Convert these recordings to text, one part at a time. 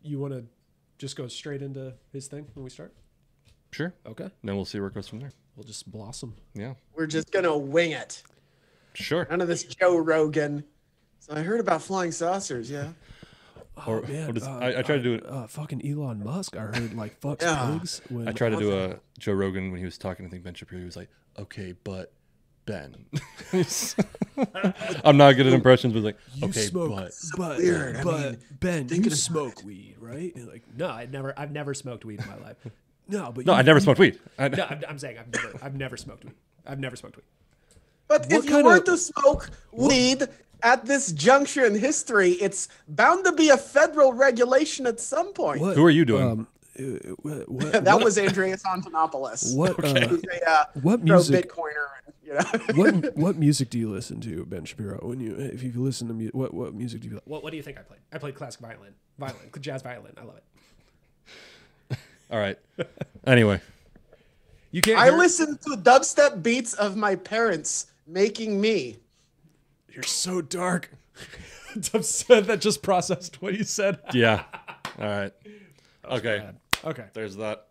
you want to just go straight into his thing when we start? Sure. Okay. Then we'll see where it goes from there. We'll just blossom. Yeah. We're just going to wing it. Sure. None of this Joe Rogan. So I heard about flying saucers, yeah. Or, Man, I tried to do it. Fucking Elon Musk. I heard like fucks pigs. When, I tried to do a Joe Rogan when he was talking. I think Ben Shapiro. He was like, "Okay, but Ben." I'm not good at impressions, but like, you okay, smoke, but but Ben, you smoke weed, right? And like, no, I've never smoked weed in my life. No, but I never smoked weed. No, I'm saying I've never smoked weed. I've never smoked weed. But if you were to smoke weed at this juncture in history, it's bound to be a federal regulation at some point. Who are you doing? That was Andreas Antonopoulos. What music? Bitcoiner. What music do you listen to, Ben Shapiro? If you listen to music, what music do you? What do you think I played? I played classic violin, jazz violin. I love it. All right. Anyway, you can't. I listened to dubstep beats of my parents making me. You're so dark. That just processed what you said. Yeah. All right. Okay. Bad. Okay. There's that.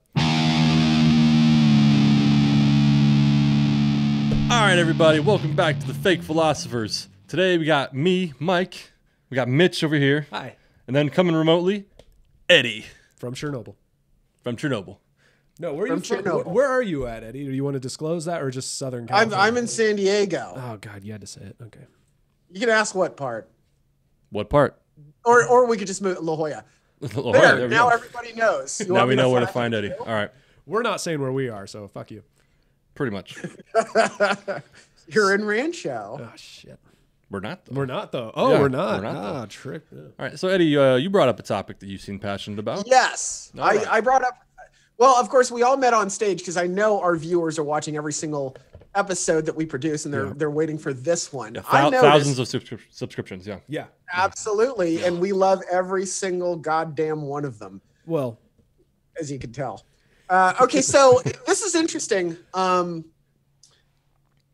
All right, everybody. Welcome back to the Fake Philosophers. Today we got me, Mike. We got Mitch over here. Hi. And then coming remotely, Eddie. From Chernobyl. From No, where are you from? Chernobyl. Where are you at, Eddie? Do you want to disclose that or just Southern California? I'm in San Diego. Oh God, you had to say it. Okay. You can ask what part. What part? Or we could just move La Jolla. Oh, There, now everybody knows. Now we know where to find Eddie. All right. We're not saying where we are, so fuck you. Pretty much. You're in Rancho. Oh shit. We're not, though. We're not though. Oh, Yeah, we're not. we're not, though. Trick. Yeah. All right. So, Eddie, you brought up a topic that you seem passionate about. Yes. All right. I brought up, well, of course, we all met on stage because I know our viewers are watching every single episode that we produce, and they're waiting for this one. Yeah, I noticed, thousands of subscriptions, yeah. Yeah. absolutely, and we love every single goddamn one of them, Well, as you can tell. Okay, so this is interesting.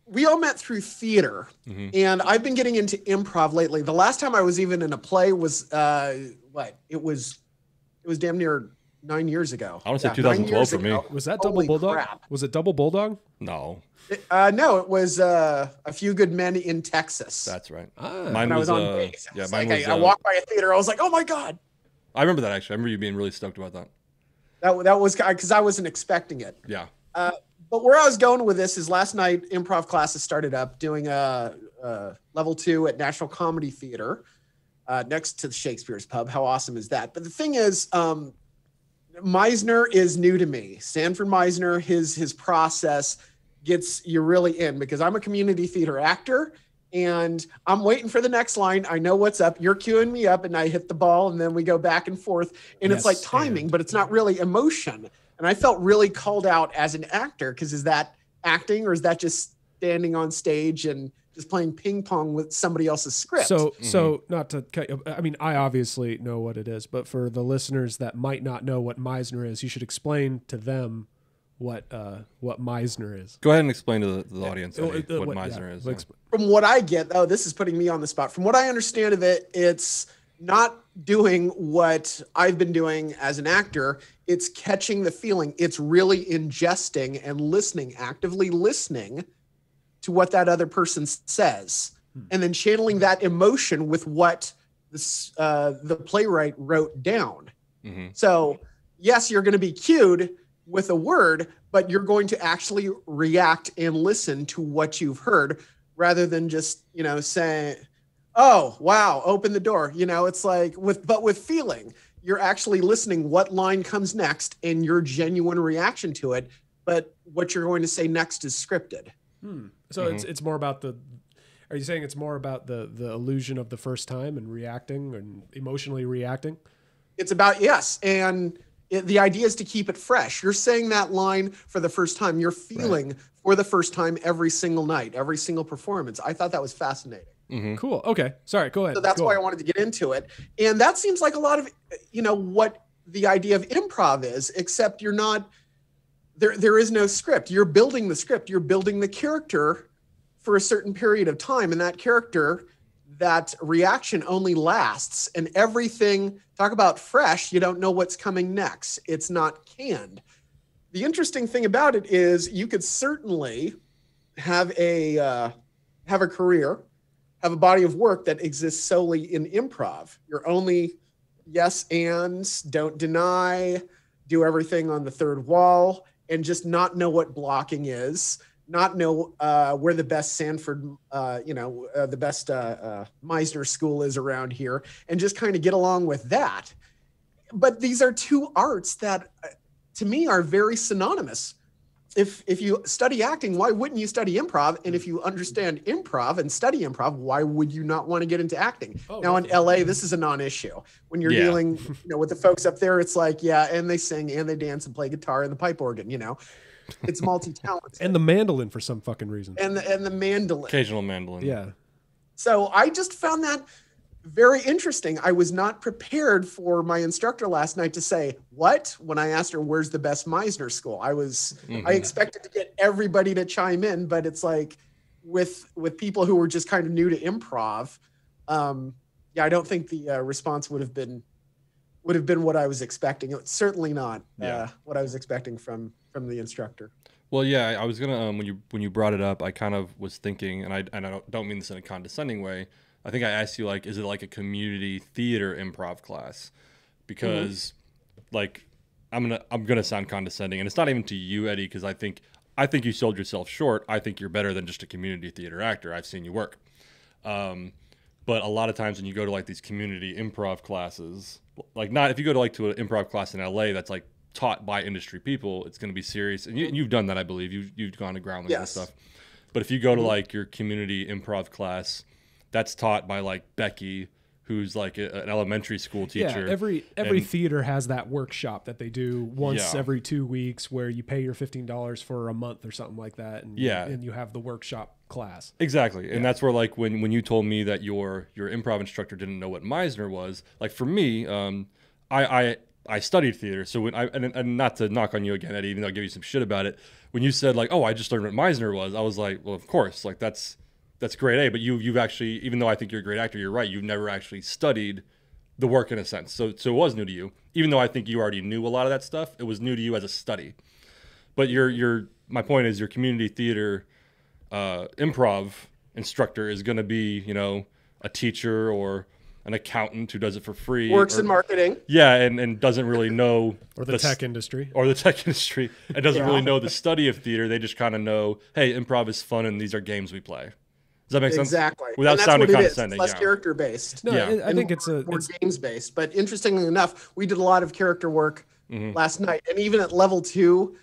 We all met through theater, and I've been getting into improv lately. The last time I was even in a play was It was damn near 9 years ago. I want to say 9 2012 years for me. ago. was that Holy Double Bulldog? crap. Was it Double Bulldog? No, No, it was A Few Good Men in Texas. that's right. Ah. Mine when I was on uh, base. yeah, It's mine like was. I walked by a theater. I was like, oh my God. I remember that actually. I remember you being really stoked about that. That was because I wasn't expecting it. Yeah. But where I was going with this is last night improv classes started up doing a level 2 at National Comedy Theater next to the Shakespeare's Pub. How awesome is that? But the thing is, Meisner is new to me. Sanford Meisner, his process gets you really in because I'm a community theater actor and I'm waiting for the next line. I know what's up. You're queuing me up and I hit the ball and then we go back and forth and it's like timing, but it's not really emotion. And I felt really called out as an actor because is that acting or is that just standing on stage and just playing ping pong with somebody else's script? So not to cut you, I mean, I obviously know what it is, but for the listeners that might not know what Meisner is, you should explain to them what Meisner is. Go ahead and explain to the audience Eddie, what Meisner is. Yeah. From what I get, though, this is putting me on the spot. From what I understand of it, it's not doing what I've been doing as an actor. It's catching the feeling. It's really ingesting and listening, actively listening to what that other person says, and then channeling that emotion with what the playwright wrote down. So yes, you're going to be cued with a word, but you're going to actually react and listen to what you've heard rather than just, saying, oh, wow, open the door. It's like with feeling, you're actually listening what line comes next and your genuine reaction to it. But what you're going to say next is scripted. So it's more about are you saying it's more about the illusion of the first time and reacting and emotionally reacting? It's about, yes. And the idea is to keep it fresh. You're saying that line for the first time. You're feeling for the first time every single night, every single performance. I thought that was fascinating. Cool. Okay. Sorry. Go ahead. So that's why I wanted to get into it. And that seems like a lot of, what the idea of improv is, except you're not, there is no script. You're building the script. You're building the character for a certain period of time. And that character that reaction only lasts, and everything, talk about fresh, you don't know what's coming next. It's not canned. The interesting thing about it is you could certainly have a career, have a body of work that exists solely in improv. You're only yes ands, don't deny, do everything on the third wall, and just not know what blocking is, not know where the best Sanford, the best Meisner school is around here, and just kind of get along with that. But these are two arts that, to me, are very synonymous. If you study acting, why wouldn't you study improv? And if you understand improv and study improv, why would you not want to get into acting? Now in LA, this is a non-issue. When you're dealing, with the folks up there, it's like, and they sing and they dance and play guitar and the pipe organ, It's multi-talented. And the mandolin for some fucking reason. And the mandolin. Occasional mandolin. Yeah. So I just found that very interesting. I was not prepared for my instructor last night to say, what? When I asked her, where's the best Meisner school? I expected to get everybody to chime in, but it's like with people who were just kind of new to improv. I don't think the response would have been what I was expecting. It's certainly not what I was expecting from the instructor. Well, yeah, I was gonna when you brought it up, I kind of was thinking, and I don't mean this in a condescending way. I think I asked you, like, is it like a community theater improv class? Because like I'm gonna sound condescending, and it's not even to you, Eddie, because I think you sold yourself short. I think you're better than just a community theater actor. I've seen you work. But a lot of times when you go to like these community improv classes, like not if you go to like to an improv class in LA that's like taught by industry people, it's going to be serious. And you've done that, I believe. You've gone to Groundlings and stuff. But if you go to like your community improv class, that's taught by like Becky, who's like an elementary school teacher. Yeah, every theater has that workshop that they do once every 2 weeks where you pay your $15 for a month or something like that. And, and you have the workshop class. Exactly. And that's where like when you told me that your improv instructor didn't know what Meisner was, like for me, I studied theater. So when and not to knock on you again, Eddie, even though I give you some shit about it, when you said like, oh, I just learned what Meisner was, I was like, well, of course, like that's grade A, but you've actually, even though I think you're a great actor, you're right, you've never actually studied the work in a sense. So it was new to you. Even though I think you already knew a lot of that stuff, it was new to you as a study. But my point is your community theater improv instructor is going to be, a teacher or an accountant who does it for free. Works in marketing. Yeah, and doesn't really know. Or the tech industry. Or the tech industry. And doesn't really know the study of theater. They just kind of know, hey, improv is fun and these are games we play. Does that make sense? Exactly. Without sounding condescending. It's less character based. No, I think it's more games based. But interestingly enough, we did a lot of character work last night. And even at level 2,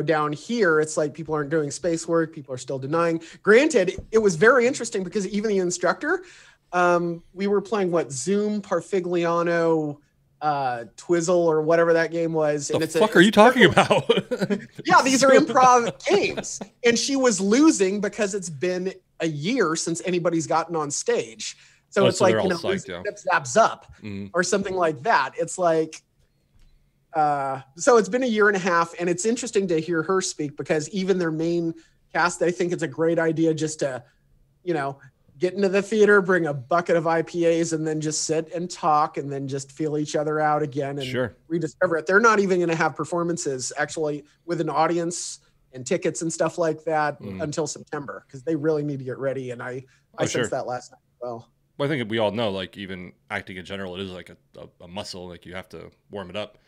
down here, it's like people aren't doing space work. People are still denying. Granted, it was very interesting because even the instructor, we were playing Zoom, Parfigliano, Twizzle, or whatever that game was. The fuck are you talking about? Yeah, these are improv games. And she was losing because it's been a year since anybody's gotten on stage. So it's like, zaps up or something like that. It's like, so it's been a year and a half, and it's interesting to hear her speak because even their main cast, they think it's a great idea just to, get into the theater, bring a bucket of IPAs, and then just sit and talk and then just feel each other out again and rediscover it. They're not even going to have performances actually with an audience and tickets and stuff like that until September because they really need to get ready. And I sensed that last night as well. Well, I think we all know, like even acting in general, it is like a muscle. Like you have to warm it up.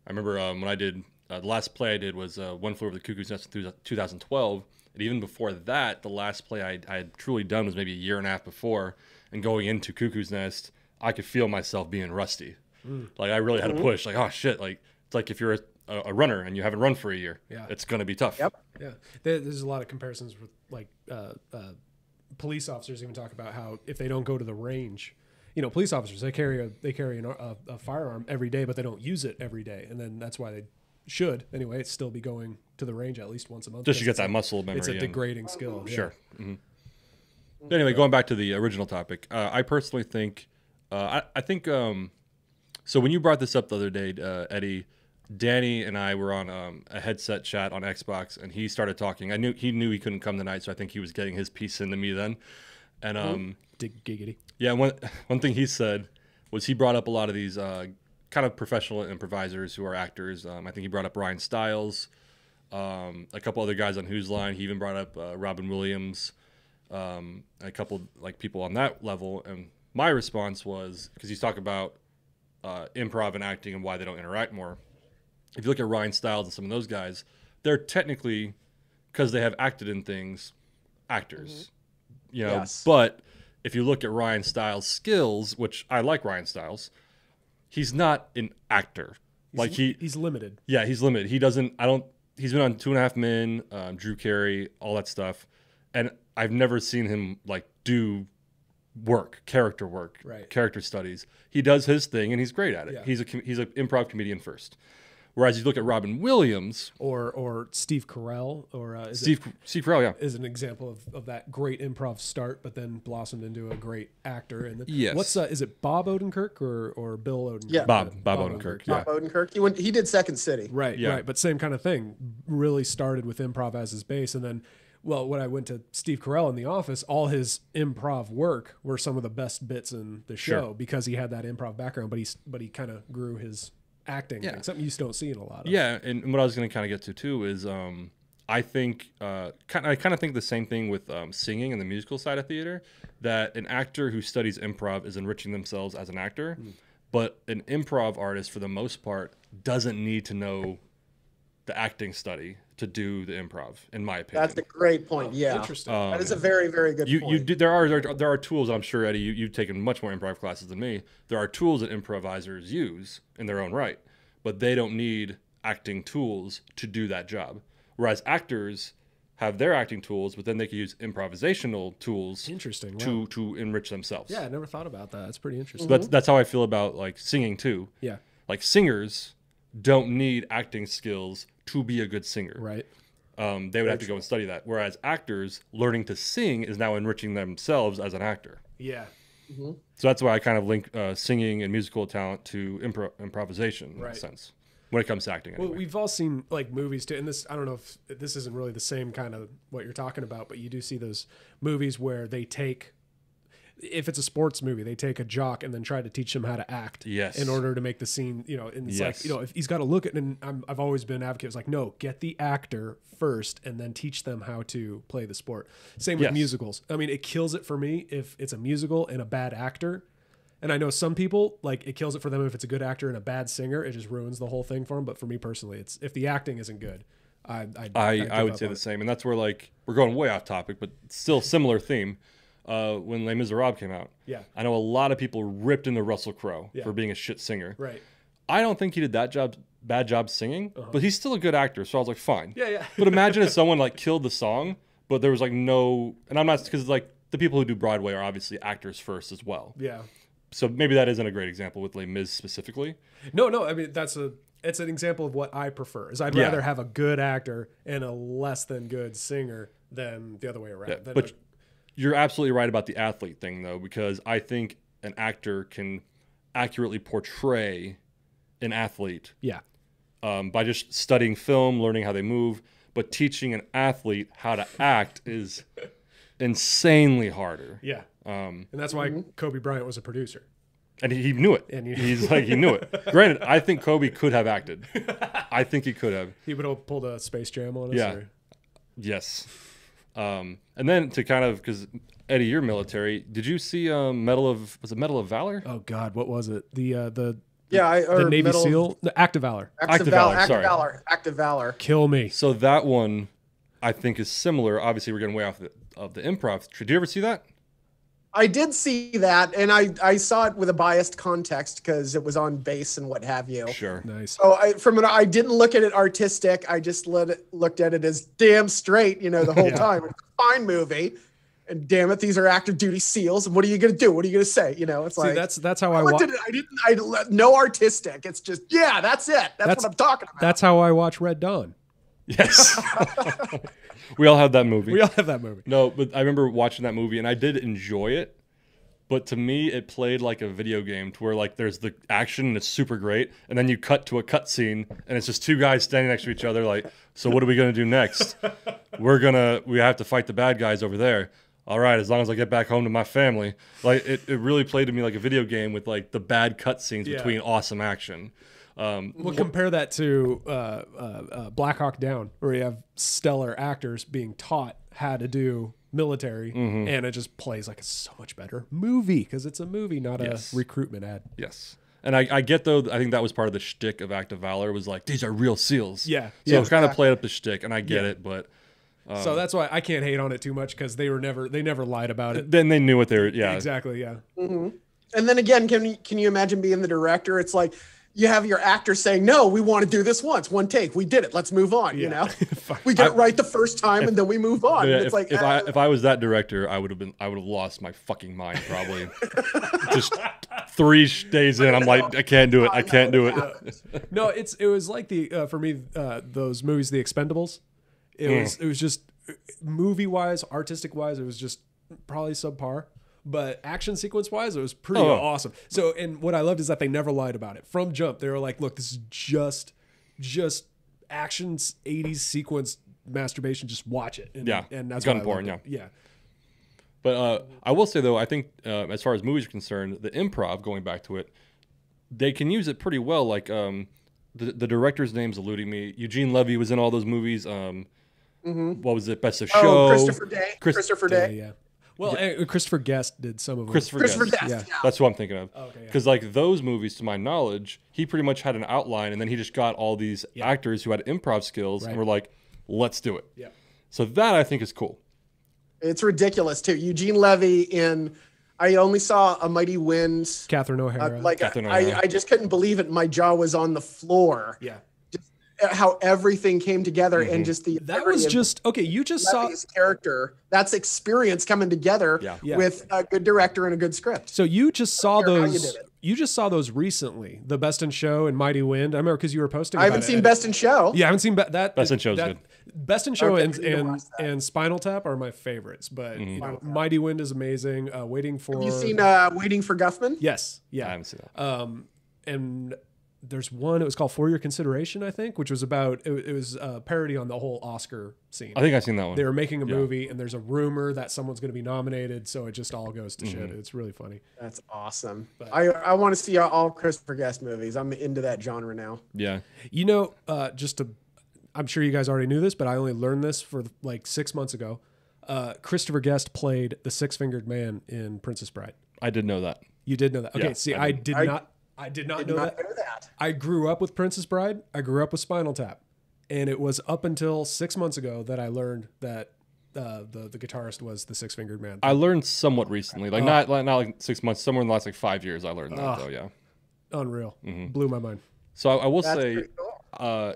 I remember when I did the last play I did was One Flew Over the Cuckoo's Nest in 2012. And even before that, the last play I had truly done was maybe a year and a half before. And going into Cuckoo's Nest, I could feel myself being rusty. Like I really had to push. Like, oh shit! Like it's like if you're a runner and you haven't run for a year, it's gonna be tough. Yep. Yeah. There's a lot of comparisons with like police officers even talk about how if they don't go to the range, police officers they carry a firearm every day, but they don't use it every day, and then that's why they should anyway still be going to the range at least once a month. Just to get that muscle memory. It's a degrading skill. Sure. Mm-hmm. Anyway, going back to the original topic, I personally think, I think, so when you brought this up the other day, Eddie, Danny and I were on a headset chat on Xbox, and he started talking. He knew he couldn't come tonight, so I think he was getting his piece into me then. And Giggity. Yeah, one thing he said was he brought up a lot of these kind of professional improvisers who are actors. I think he brought up Ryan Stiles, a couple other guys on Whose Line. He even brought up Robin Williams, a couple like people on that level. And my response was, because he's talking about improv and acting and why they don't interact more. If you look at Ryan Stiles and some of those guys, they're technically, because they have acted in things, actors. You know, Yes. but if you look at Ryan Stiles' skills, which I like Ryan Stiles, he's not an actor. He's limited. Yeah, he's limited. He doesn't. I don't. He's been on 2.5 Men, Drew Carey, all that stuff, and I've never seen him like do character work, Right. character studies. He does his thing, and he's great at it. Yeah. He's an improv comedian first. Whereas you look at Robin Williams Or Steve Carell, or Steve Carell, yeah. is an example of that great improv start, but then blossomed into a great actor. And then, Yes. what's is it Bob Odenkirk or Bill Odenkirk? Yeah. Bob Odenkirk, yeah. Bob Odenkirk. He did Second City. Right, Yeah. right. But same kind of thing. Really started with improv as his base, and then, well, when I went to Steve Carell in The Office, all his improv work were some of the best bits in the show Sure. because he had that improv background, but he kind of grew his acting, Yeah. thing, something you just don't see in a lot of. Yeah, and what I was going to kind of get to too is I think I kind of think the same thing with singing and the musical side of theater, that an actor who studies improv is enriching themselves as an actor, but an improv artist for the most part doesn't need to know the acting study to do the improv, in my opinion. That's a great point. Yeah. Interesting. That is a very, very good You point. do, there are tools. I'm sure, Eddie, you've taken much more improv classes than me. There are tools that improvisers use in their own right, but they don't need acting tools to do that job. Whereas actors have their acting tools, but then they can use improvisational tools Interesting. to enrich themselves. Yeah, I never thought about that. That's pretty interesting. So that's how I feel about like singing too. Yeah. Like singers don't need acting skills to be a good singer. Right. They would have to go and study that. Whereas actors learning to sing is now enriching themselves as an actor. Yeah. So that's why I kind of link singing and musical talent to improvisation in Right. a sense when it comes to acting. Anyway. Well, we've all seen like movies too, and this, I don't know if this isn't really the same kind of what you're talking about, but you do see those movies where they take, if it's a sports movie, they take a jock and then try to teach him how to act. Yes. In order to make the scene, and it's Yes. like, if he's got to look at, and I've always been an advocate. It's like, no, get the actor first and then teach them how to play the sport. Same with Yes. musicals. I mean, it kills it for me if it's a musical and a bad actor. And I know some people, like, it kills it for them if it's a good actor and a bad singer. It just ruins the whole thing for them. But for me personally, it's if the acting isn't good, I would say the same. And that's where, like, we're going way off topic, but still similar theme. When Les Miserables came out, Yeah. I know a lot of people ripped into Russell Crowe Yeah. for being a shit singer. Right. I don't think he did bad job singing, but he's still a good actor. So I was like, fine. Yeah. But imagine if someone like killed the song, but there was like no, and I'm not, because like the people who do Broadway are obviously actors first as well. Yeah. So maybe that isn't a great example with Les Mis specifically. No. I mean, it's an example of what I prefer. Is I'd rather have a good actor and a less than good singer than the other way around. Yeah, Than but you're absolutely right about the athlete thing, though, because I think an actor can accurately portray an athlete yeah. by just studying film, learning how they move. But teaching an athlete how to act is insanely harder. Yeah. And that's why Kobe Bryant was a producer. And he knew it. And he knew it. Granted, I think Kobe could have acted. I think he could have. He would have pulled a Space Jam on us. Yeah. Or? Yes. And then to kind of, because Eddie, you're military. Did you see Medal of Valor? Oh God, what was it? The Navy Medal of- SEAL, the Act of Valor. Active Valor. Active Valor. Kill me. So that one, I think, is similar. Obviously, we're getting way off of the improv. Did you ever see that? I did see that, and I saw it with a biased context because it was on base and what have you. Sure. Nice. So I didn't look at it artistic. I just looked at it as damn straight, the whole time. It's a fine movie, and damn it, these are active duty SEALs. And what are you gonna do? What are you gonna say? It's See, like that's how I looked watch. at it. No artistic. It's just that's it. That's what I'm talking about. That's how I watch Red Dawn. Yes. We all have that movie. We all have that movie. No, but I remember watching that movie, and I did enjoy it. But to me, it played like a video game to where like there's the action and it's super great, and then you cut to a cutscene and it's just two guys standing next to each other like, so what are we gonna do next? We have to fight the bad guys over there. all right, as long as I get back home to my family. Like it really played to me like a video game with like the bad cutscenes between awesome action. We'll compare that to Black Hawk Down, where you have stellar actors being taught how to do military, and it just plays like a so much better movie because it's a movie, not a recruitment ad. Yes. And I get, though, I think that was part of the shtick of Act of Valor was like, these are real SEALs. Yeah. So it kind of played up the shtick, and I get it, but... so that's why I can't hate on it too much because they never lied about it. Then they knew what they were, Exactly, yeah. And then again, can you imagine being the director? It's like, you have your actor saying, no, we want to do this once, one take. We did it. Let's move on. You know, we get it right the first time and then we move on. Yeah, if I was that director, I would have lost my fucking mind probably. Just 3 days in, I'm like, I can't do it. I can't do it. No, it was like for me, those movies, The Expendables. It was just movie wise, artistic wise, it was just probably subpar. But action sequence wise, it was pretty awesome. So, and what I loved is that they never lied about it. From jump, they were like, look, this is just action 80s sequence masturbation. Just watch it. And that's gun porn, yeah. But I will say, though, I think as far as movies are concerned, the improv, going back to it, they can use it pretty well. Like the director's name's eluding me. Eugene Levy was in all those movies. What was it? Best of Show. Christopher Day. Christopher Day. Yeah. Well, Christopher Guest did some of them. Christopher Guest. Yeah. That's what I'm thinking of. Because like those movies, to my knowledge, he pretty much had an outline, and then he just got all these actors who had improv skills, and were like, "Let's do it." Yeah. So that I think is cool. It's ridiculous too. Eugene Levy in. I only saw A Mighty Wind. Catherine O'Hara. I just couldn't believe it. My jaw was on the floor. Yeah. How everything came together and just that was just okay. You just saw his character. That's experience coming together with a good director and a good script. So you just saw those. You just saw those recently. The Best in Show and Mighty Wind. I remember because you were posting. I haven't seen Best in Show. Yeah, I haven't seen that. Best in Show is good. Best in Show and Spinal Tap are my favorites, but Mighty Wind is amazing. Waiting for. Have you seen Waiting for Guffman? Yes. Yeah. I haven't seen that. And there's one. It was called For Your Consideration, I think, which was about. It was a parody on the whole Oscar scene. I think I've seen that one. They were making a movie, and there's a rumor that someone's going to be nominated, so it just all goes to shit. It's really funny. That's awesome. But I want to see all Christopher Guest movies. I'm into that genre now. Yeah. You know, I'm sure you guys already knew this, but I only learned this for like 6 months ago. Christopher Guest played the Six-Fingered Man in Princess Bride. I did know that. You did know that? Okay, see, I did not know that. I grew up with Princess Bride. I grew up with Spinal Tap. And it was up until 6 months ago that I learned that the guitarist was the Six-Fingered Man. I learned somewhat recently. Like not like 6 months, somewhere in the last like 5 years I learned that though, yeah. Unreal. Blew my mind. So I will say,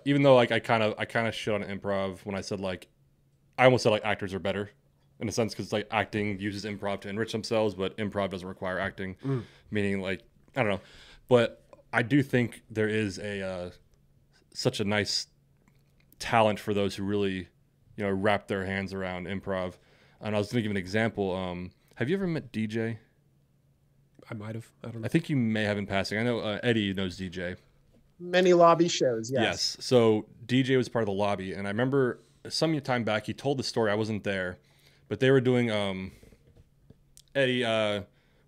even though like I kind of shit on improv when I said like, I almost said like actors are better in a sense because like acting uses improv to enrich themselves, but improv doesn't require acting, meaning like, I don't know. But I do think there is such a nice talent for those who really, wrap their hands around improv. And I was going to give an example. Have you ever met DJ? I might have. I don't know. I think you may have in passing. I know Eddie knows DJ. Many lobby shows, yes. Yes. So DJ was part of the lobby. And I remember some time back, he told the story. I wasn't there. But they were doing, Eddie,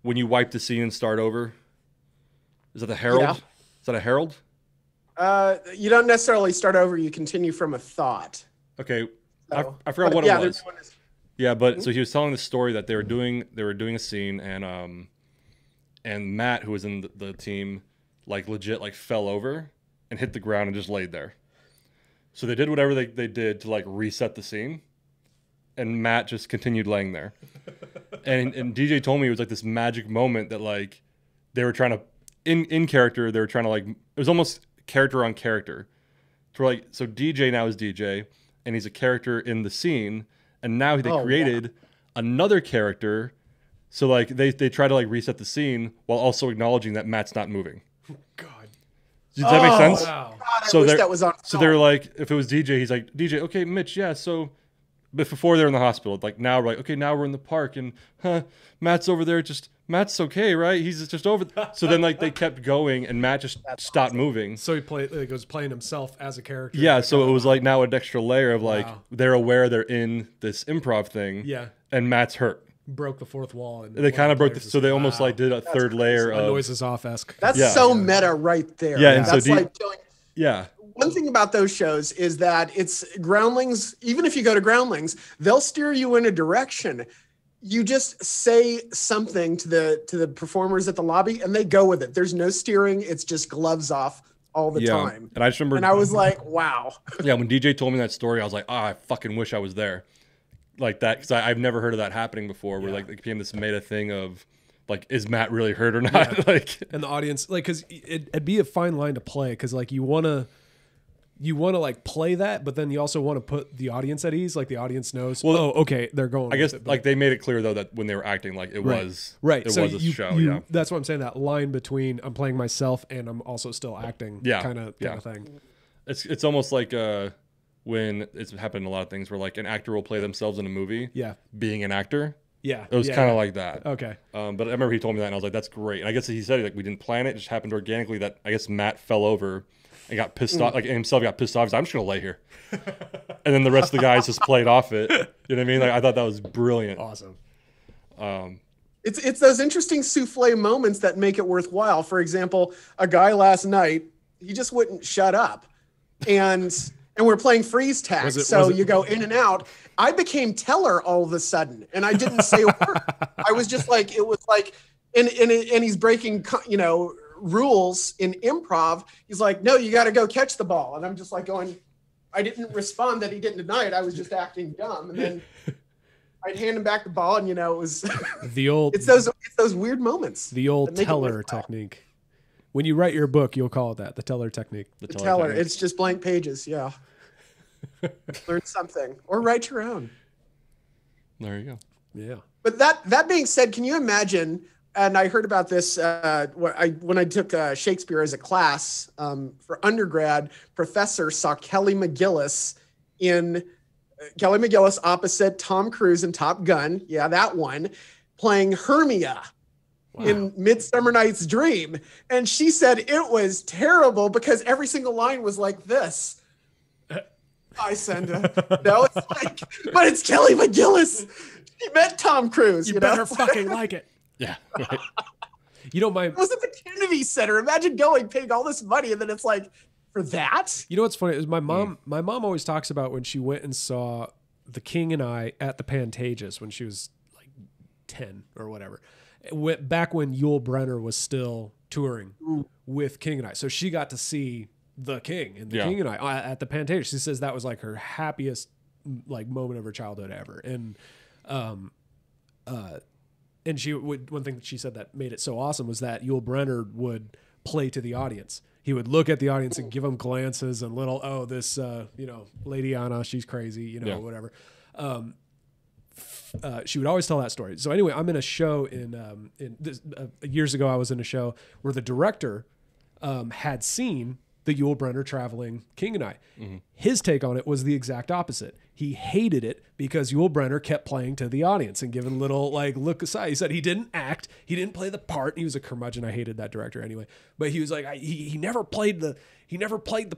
when you wipe the scene and start over. Is that the Herald? Yeah. Is that a Herald? You don't necessarily start over. You continue from a thought. Okay. So, I forgot what it was. Yeah, but Mm-hmm. so he was telling the story that they were doing a scene and Matt, who was in the team, like legit like fell over and hit the ground and just laid there. So they did whatever they did to like reset the scene, and Matt just continued laying there. and DJ told me it was like this magic moment that like they were trying to in character, they were trying to like, it was almost character on character. So DJ now is DJ, and he's a character in the scene, and now they created another character. So like they try to like reset the scene while also acknowledging that Matt's not moving. God. Does that make sense? Wow. God, I wish that was on film. So they're like, if it was DJ, he's like, DJ, okay, Mitch, yeah, so. But before they're in the hospital, like now we're like, okay, now we're in the park, and Matt's over there. Matt's okay, right? He's just over. So then like they kept going, and Matt just stopped moving. So he was playing himself as a character. Yeah, so it was like now an extra layer of like they're aware they're in this improv thing. Yeah. And Matt's hurt. broke the fourth wall. And They kind of broke so they almost like did a third layer a of noises off-esque. That's Yeah. so meta right there. Yeah, and that's so like telling. yeah. One thing about those shows is that it's Groundlings. Even if you go to Groundlings, they'll steer you in a direction. You just say something to the performers at the lobby, and they go with it. There's no steering. It's just gloves off all the time. And I just remember, and I was like, wow. Yeah, when DJ told me that story, I was like, I fucking wish I was there, like that, because I've never heard of that happening before. Where like it became this meta thing of like, is Matt really hurt or not? Like, and the audience, like, because it'd be a fine line to play, because like you want to like play that, but then you also want to put the audience at ease. Like the audience knows, well, oh, okay, they're going. I guess with it, like they made it clear though that when they were acting, like it was right. It So was a show. Yeah, that's what I'm saying. That line between I'm playing myself and I'm also still acting. Yeah, kind of thing. It's almost like when it's happened in a lot of things where like an actor will play themselves in a movie. Yeah, being an actor. Yeah, it was kind of like that. Okay, but I remember he told me that, and I was like, "That's great." And I guess he said like we didn't plan it; it just happened organically. That I guess Matt fell over and got pissed off, like himself got pissed off. He's like, I'm just gonna lay here, and then the rest of the guys just played off it. You know what I mean? Like I thought that was brilliant. Awesome. It's those interesting souffle moments that make it worthwhile. For example, a guy last night, he just wouldn't shut up, and we're playing freeze tag. So you go in and out. I became teller all of a sudden, and I didn't say a word. I was just like, it was like, and he's breaking, rules in improv. He's like, no, you got to go catch the ball. And I'm just like going, I didn't respond that he didn't deny it. I was just acting dumb. And then I'd hand him back the ball, and it was the old. it's those weird moments. The old teller technique. When you write your book, you'll call it that, the teller technique. The teller. It's just blank pages. Yeah. Learn something or write your own. There you go. Yeah. But that being said, can you imagine? And I heard about this when I took Shakespeare as a class for undergrad. Professor saw Kelly McGillis opposite Tom Cruise in Top Gun. Yeah, that one, playing Hermia. Wow. In Midsummer Night's Dream. And she said it was terrible because every single line was like this. I send it. No, it's like, but it's Kelly McGillis. She met Tom Cruise. You better fucking like it. Yeah. Right. You know, it was at the Kennedy Center. Imagine paying all this money, and then it's like, for that? You know what's funny is my mom always talks about when she went and saw The King and I at the Pantages when she was like 10 or whatever. Back when Yul Brynner was still touring with King and I. So she got to see The King and The King and I at the Pantages. She says that was like her happiest like moment of her childhood ever. And one thing that she said that made it so awesome was that Yul Brynner would play to the audience. He would look at the audience and give them glances and little, this Lady Anna, she's crazy, whatever. She would always tell that story. So anyway, I'm in a show years ago. I was in a show where the director had seen the Yul Brynner traveling King and I. Mm-hmm. His take on it was the exact opposite. He hated it because Yul Brynner kept playing to the audience and giving little like look aside. He said he didn't act, he didn't play the part. He was a curmudgeon. I hated that director anyway. But he was like he never played the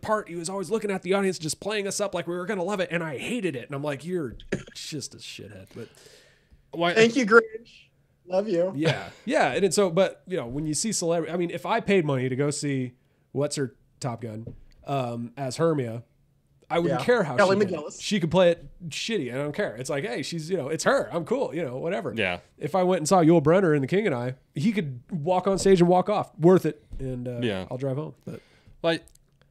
part. He was always looking at the audience, just playing us up like we were gonna love it, and I hated it. And I'm like, you're just a shithead. But thank you, Grinch. Love you. Yeah. And so, but when you see celebrity, I mean, if I paid money to go see what's her Top Gun as Hermia, I wouldn't care how Kelly McGillis. She could play it shitty. I don't care. It's like, hey, she's it's her. I'm cool. Whatever. Yeah. If I went and saw Yul Brynner in The King and I, he could walk on stage and walk off. Worth it. And I'll drive home. But like,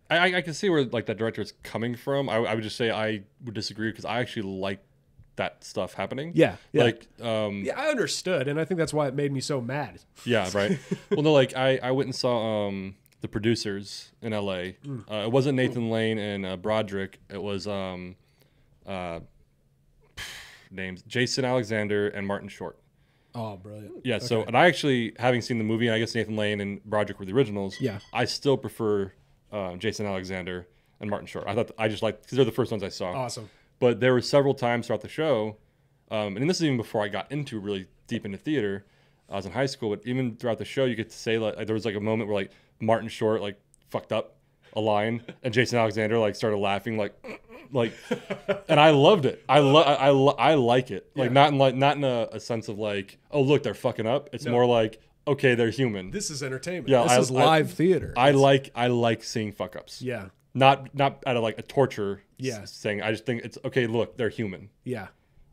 I can see where like that director is coming from. I would just say I would disagree because I actually like that stuff happening. Yeah. Like, I understood, and I think that's why it made me so mad. Yeah. Right. Well, no, like I went and saw The Producers in LA. It wasn't Nathan Lane and Broderick. It was names Jason Alexander and Martin Short. Oh, brilliant. Yeah. Okay. So, and I actually, having seen the movie, and I guess Nathan Lane and Broderick were the originals. Yeah. I still prefer Jason Alexander and Martin Short. I just like because they're the first ones I saw. Awesome. But there were several times throughout the show, and this is even before I got into really deep into theater. I was in high school, but even throughout the show, you get to say like there was like a moment where like Martin Short like fucked up a line, and Jason Alexander like started laughing like Like, and I loved it. I like it. Like, not in a sense of like, oh look, they're fucking up. It's more like, okay, they're human. This is entertainment. Yeah, this is live theater. I like seeing fuck ups. Yeah. Not out of like a torture thing. I just think it's okay. Look, they're human. Yeah.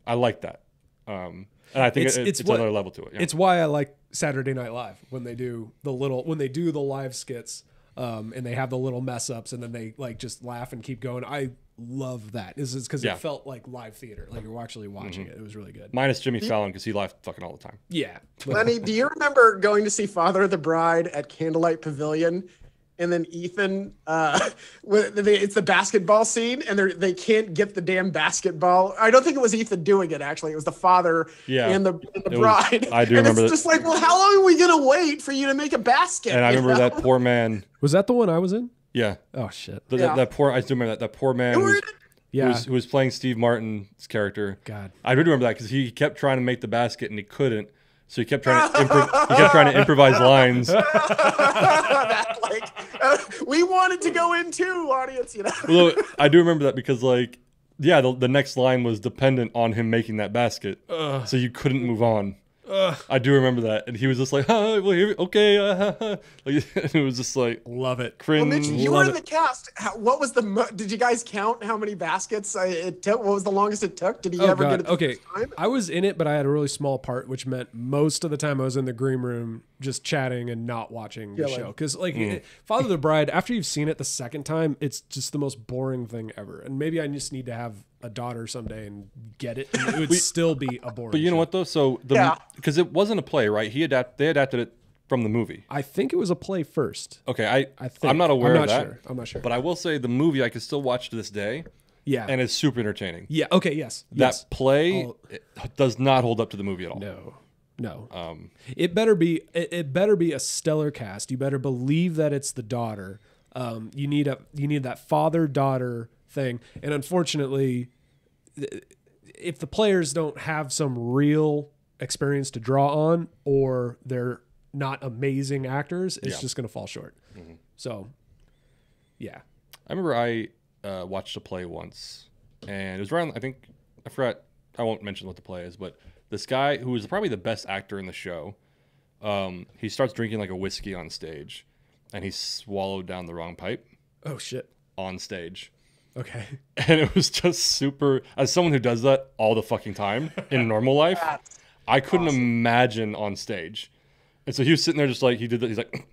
I like that. And I think it's another level to it. Yeah. It's why I like Saturday Night Live when they do the live skits, and they have the little mess ups, and then they like just laugh and keep going. I love that. Is because it felt like live theater, like you're actually watching it. It was really good. Minus Jimmy Fallon because he laughed fucking all the time. Yeah. Lenny, do you remember going to see Father of the Bride at Candlelight Pavilion? And then Ethan, it's the basketball scene, and they can't get the damn basketball. I don't think it was Ethan doing it, actually. It was the father and the bride. I do remember it's just like, well, how long are we going to wait for you to make a basket? And I remember that poor man. Was that the one I was in? Yeah. Oh, shit. That poor, I still remember that poor man who was playing Steve Martin's character. God. I really remember that because he kept trying to make the basket, and he couldn't. So he kept trying to improvise lines. We wanted to go in too, audience. Well, I do remember that because, like, the next line was dependent on him making that basket, so you couldn't move on. I do remember that, and he was just like, well, okay, like, it was just like, love it, cringe. Well, Mitch, you were in the cast. What was did you guys count how many baskets it took? What was the longest it took? Did he ever get it? Okay, time? I was in it, but I had a really small part, which meant most of the time I was in the green room just chatting and not watching the show. Because Father of the Bride, after you've seen it the second time, it's just the most boring thing ever. And maybe I just need to have a daughter someday and get it. And it would still be a boring. But you know what though? So because it wasn't a play, right? They adapted it from the movie. I think it was a play first. Okay, I think. I'm not aware of that. I'm not sure. But I will say the movie I can still watch to this day. Yeah. And it's super entertaining. Yeah. Okay. Yes. That play it does not hold up to the movie at all. No. It better be a stellar cast. You better believe that it's the daughter. You need that father-daughter thing. And unfortunately, if the players don't have some real experience to draw on, or they're not amazing actors, it's just going to fall short. Mm-hmm. So, yeah. I remember I watched a play once, and it was around, I forgot, I won't mention what the play is, but this guy who was probably the best actor in the show, he starts drinking like a whiskey on stage, and he swallowed down the wrong pipe. Oh, shit. On stage. Okay. And it was just super, as someone who does that all the fucking time in normal life, I couldn't imagine on stage. And so he was sitting there just like, he did that, he's like,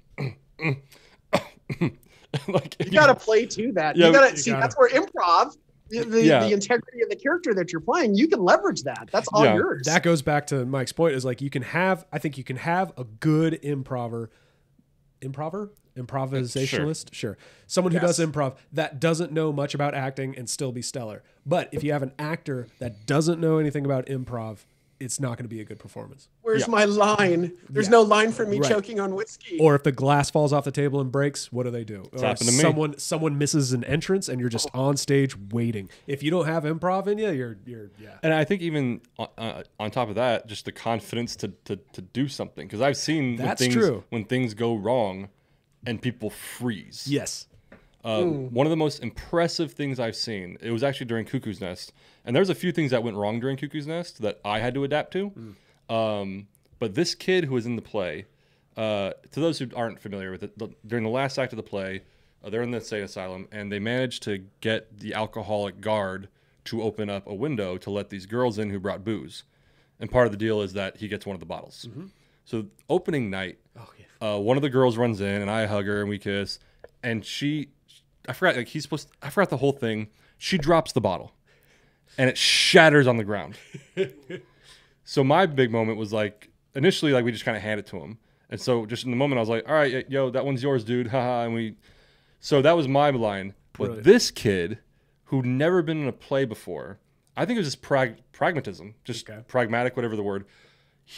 like you got to play to that. Yeah, you got to see, that's where improv, the integrity of the character that you're playing, you can leverage that. That's all yours. That goes back to Mike's point, is like I think you can have a good improvisationalist, sure. Someone who does improv that doesn't know much about acting and still be stellar. But if you have an actor that doesn't know anything about improv, it's not going to be a good performance. Where's my line? There's no line for me choking on whiskey. Or if the glass falls off the table and breaks, what do? It's happened to me. Someone misses an entrance and you're just on stage waiting. If you don't have improv in you, you're. And I think even on top of that, just the confidence to do something, because I've seen when things go wrong and people freeze. Yes. One of the most impressive things I've seen, it was actually during Cuckoo's Nest. And there's a few things that went wrong during Cuckoo's Nest that I had to adapt to. But this kid who was in the play, to those who aren't familiar with it, during the last act of the play, they're in the state asylum, and they managed to get the alcoholic guard to open up a window to let these girls in who brought booze. And part of the deal is that he gets one of the bottles. Mm-hmm. So opening night, one of the girls runs in, and I hug her, and we kiss. And I forgot the whole thing. She drops the bottle, and it shatters on the ground. So my big moment was like, initially, like we just kind of hand it to him. And so just in the moment, I was like, all right, yo, that one's yours, dude. Haha. So that was my line. But this kid, who'd never been in a play before, I think it was just pragmatism, just pragmatic, whatever the word.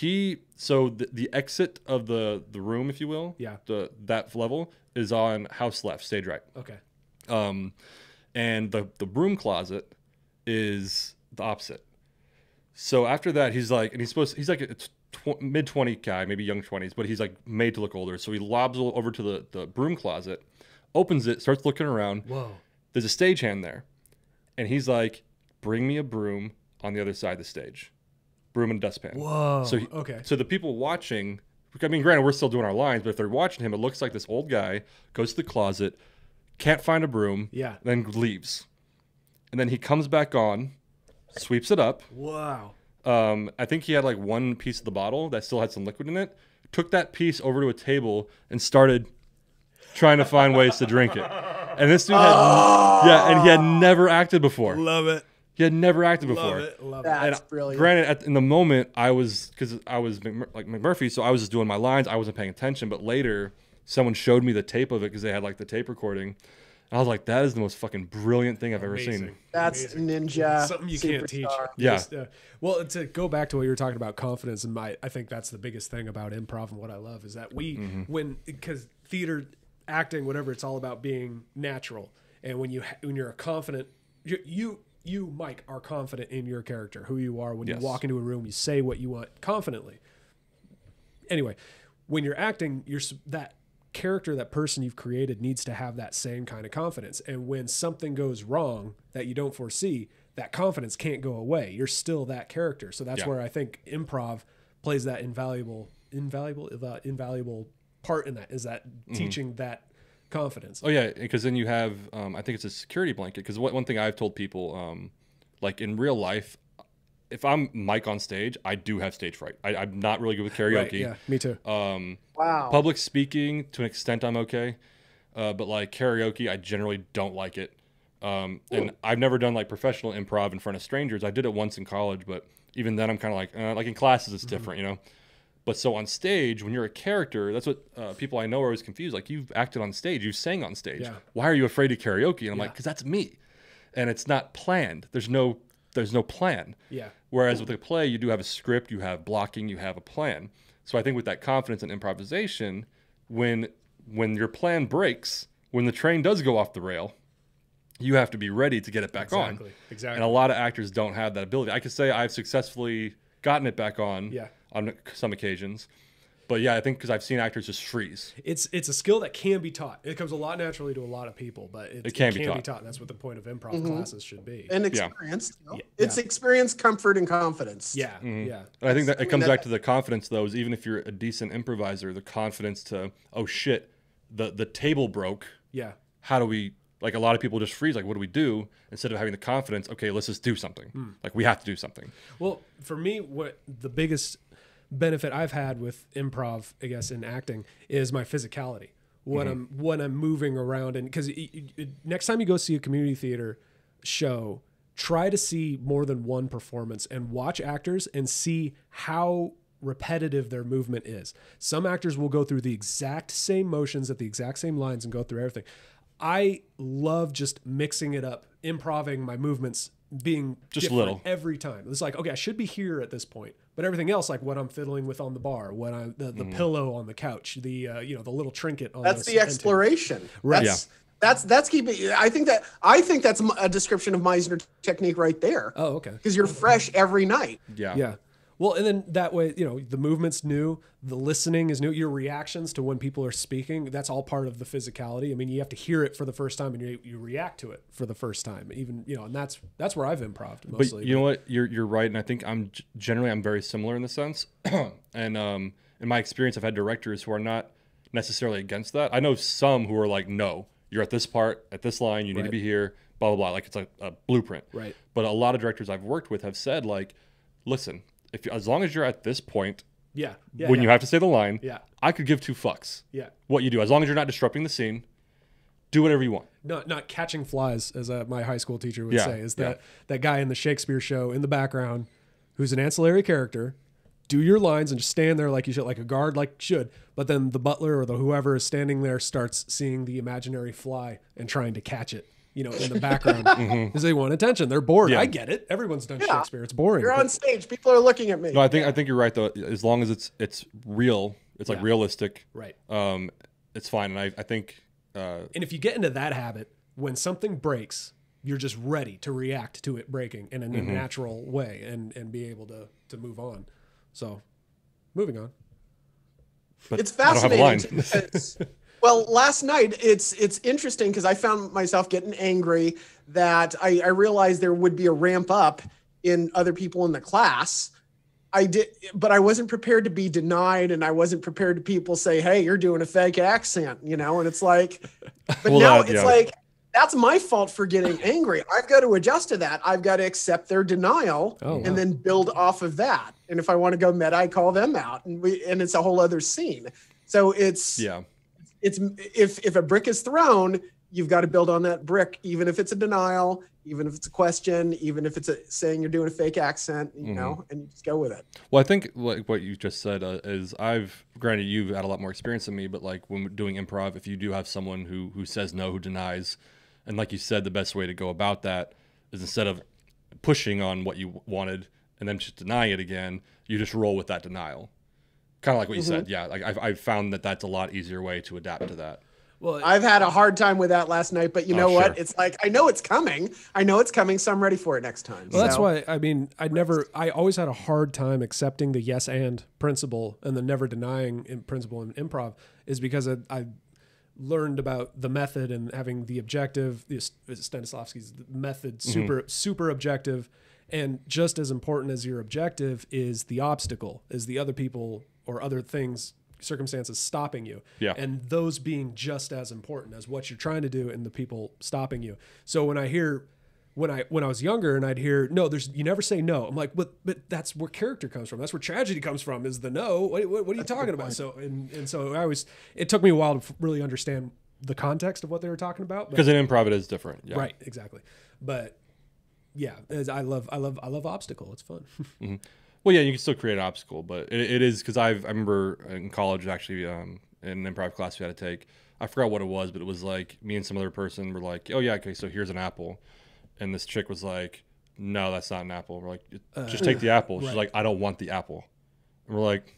The exit of the room, if you will, that level is on house left, stage right. Okay. And the broom closet is the opposite. So after that, he's like a mid-20 guy, maybe young 20s, but he's like made to look older. So he lobs over to the broom closet, opens it, starts looking around. Whoa. There's a stagehand there. and he's like, "Bring me a broom on the other side of the stage, broom and dustpan." Whoa. So Okay. So the people watching, I mean, granted, we're still doing our lines, but if they're watching him, it looks like this old guy goes to the closet, can't find a broom, Yeah. then leaves, and then he comes back on, sweeps it up. Wow. I think he had like one piece of the bottle that still had some liquid in it. Took that piece over to a table and started trying to find ways to drink it. And this dude had, and he had never acted before. Love it. He had never acted before. Love it. Love it. That's brilliant. Granted, in the moment, because I was like McMurphy, so I was just doing my lines. I wasn't paying attention. But later, someone showed me the tape of it because they had like the tape recording. And I was like, that is the most fucking brilliant thing I've ever seen. That's ninja. Something you can't teach. Yeah. Just, well, to go back to what you were talking about, confidence, and I think that's the biggest thing about improv and what I love is that because theater, acting, whatever, it's all about being natural. And when you're a confident, you Mike are confident in your character, who you are. When you walk into a room, you say what you want confidently. Anyway, when you're acting, that character, that person you've created needs to have that same kind of confidence. And when something goes wrong that you don't foresee, that confidence can't go away. You're still that character. So that's where I think improv plays that invaluable part in that, is that teaching that confidence. Oh yeah, because then you have, I think it's a security blanket. Because one thing I've told people, like in real life, if I'm Mike on stage, I do have stage fright. I'm not really good with karaoke. Right, yeah, me too. Wow. Public speaking, to an extent, I'm okay. But like karaoke, I generally don't like it. And I've never done like professional improv in front of strangers. I did it once in college, but even then I'm kind of like in classes, it's different, you know? But so on stage, when you're a character, that's what people I know are always confused. Like, you've acted on stage, you've sang on stage. Yeah. Why are you afraid of karaoke? And I'm like, because that's me. And it's not planned. There's no plan. Yeah. Whereas with a play, you do have a script, you have blocking, you have a plan. So I think with that confidence and improvisation, when your plan breaks, when the train does go off the rail, you have to be ready to get it back on. Exactly. And a lot of actors don't have that ability. I could say I've successfully gotten it back on on some occasions. But yeah, I think because I've seen actors just freeze. It's a skill that can be taught. It comes a lot naturally to a lot of people, but it can be taught. And that's what the point of improv classes should be. And experience. It's experience, comfort, and confidence. Yeah. Yeah. And I think that it comes back to the confidence, though, is even if you're a decent improviser, the confidence to, oh shit, the table broke. Yeah. How do we, like, a lot of people just freeze, like, what do we do? Instead of having the confidence, okay, let's just do something. Like, we have to do something. Well, for me, what the biggest benefit I've had with improv, I guess, in acting is my physicality. When I'm moving around, and because next time you go see a community theater show, try to see more than one performance and watch actors and see how repetitive their movement is. Some actors will go through the exact same motions at the exact same lines and go through everything. I love just mixing it up, improving my movements, being just little every time. It's like, okay, I should be here at this point, but everything else, like what I'm fiddling with on the bar, what I'm the pillow on the couch, the the little trinket on that's the exploration. Right. That's keeping. I think that's a description of Meisner technique right there. Oh, okay. Because you're fresh every night. Yeah. Well, and then that way, the movement's new, the listening is new, your reactions to when people are speaking, that's all part of the physicality. I mean, you have to hear it for the first time and you react to it for the first time, even, and that's where I've improv'd mostly. But you know what? You're right. And I think I'm very similar in the sense. And in my experience, I've had directors who are not necessarily against that. I know some who are like, no, you're at this part, at this line, you need to be here, blah, blah, blah. Like, it's a blueprint. Right. But a lot of directors I've worked with have said, like, listen, as long as you're at this point, when you have to say the line, I could give two fucks. Yeah. What you do, as long as you're not disrupting the scene, do whatever you want. Not catching flies, as my high school teacher would say, is that guy in the Shakespeare show in the background, who's an ancillary character. Do your lines and just stand there like you should, like a guard, like you should. But then the butler or whoever is standing there starts seeing the imaginary fly and trying to catch it. In the background, because they want attention. They're bored. I get it. Everyone's done Shakespeare. It's boring. You're on stage. People are looking at me. No, I think you're right though. As long as it's real, it's like realistic. Right. It's fine. And I think. And if you get into that habit, when something breaks, you're just ready to react to it breaking in a natural way and be able to move on. So, moving on. But it's fascinating. Well, last night it's interesting because I found myself getting angry that I realized there would be a ramp up in other people in the class. I did, but I wasn't prepared to be denied, and I wasn't prepared to people say, "Hey, you're doing a fake accent," you know. And it's like, but Well, now that- it's yeah. like that's my fault for getting angry. I've got to adjust to that. I've got to accept their denial Oh, wow. and then build off of that. And if I want to go meta, I call them out, and it's a whole other scene. So it's if a brick is thrown, you've got to build on that brick, even if it's a denial, even if it's a question, even if it's saying you're doing a fake accent, you know, and you just go with it. Well, I think like what you just said is granted you've had a lot more experience than me, but like when we're doing improv, if you do have someone who says no, who denies, and like you said, the best way to go about that is instead of pushing on what you wanted and then just denying it again, you just roll with that denial. Kind of like what you said. Yeah. Like I've found that that's a lot easier way to adapt to that. Well, I've had a hard time with that last night, but you know what? Sure. It's like, I know it's coming, so I'm ready for it next time. well, that's So- why, I mean, I always had a hard time accepting the yes and principle and the never denying principle in improv is because I learned about the method and having the objective, Stanislavski's method, super objective. And just as important as your objective is the obstacle, is the other people or other things, circumstances stopping you. Yeah. And those being just as important as what you're trying to do and the people stopping you. So when I hear, when I was younger and I'd hear, no, you never say no. I'm like, but that's where character comes from. That's where tragedy comes from, is the no. What are you talking about? So, and so it took me a while to really understand the context of what they were talking about. Because in improv it is different. Yeah. Right. Exactly. But yeah, I love obstacle. It's fun. Well, yeah, you can still create an obstacle, but it is because I remember in college actually in an improv class we had to take. I forgot what it was, but it was like me and some other person were like, "Oh yeah, okay, so here's an apple," and this chick was like, "No, that's not an apple." We're like, "Just take the apple." She's right. like, "I don't want the apple," and we're like,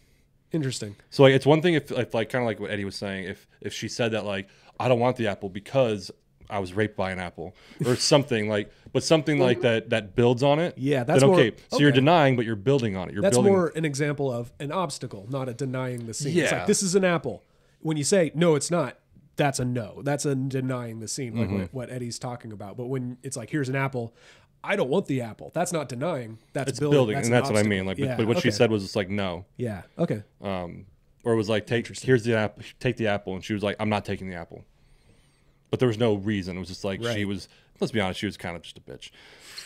Interesting. so like it's one thing if like kind of like what Eddie was saying, if she said that like, "I don't want the apple because I was raped by an apple," or something like, but something like that builds on it. Yeah, that's then, more- okay. So you're okay. denying, but you're building on it. You're That's building. more an example of an obstacle, not a denying the scene. It's Yeah. like, this is an apple. When you say, no, it's not, that's a no. That's a denying the scene, like what Eddie's talking about. But when it's like, here's an apple, I don't want the apple. That's not denying. That's It's building, That's and an that's what I obstacle. mean. Like, Yeah, but what she okay. said was just like no, Yeah. Okay. or it was like here's the apple, take the apple, and she was like, I'm not taking the apple. But there was no reason. It was just like she Right. was. Let's be honest, she was kind of just a bitch.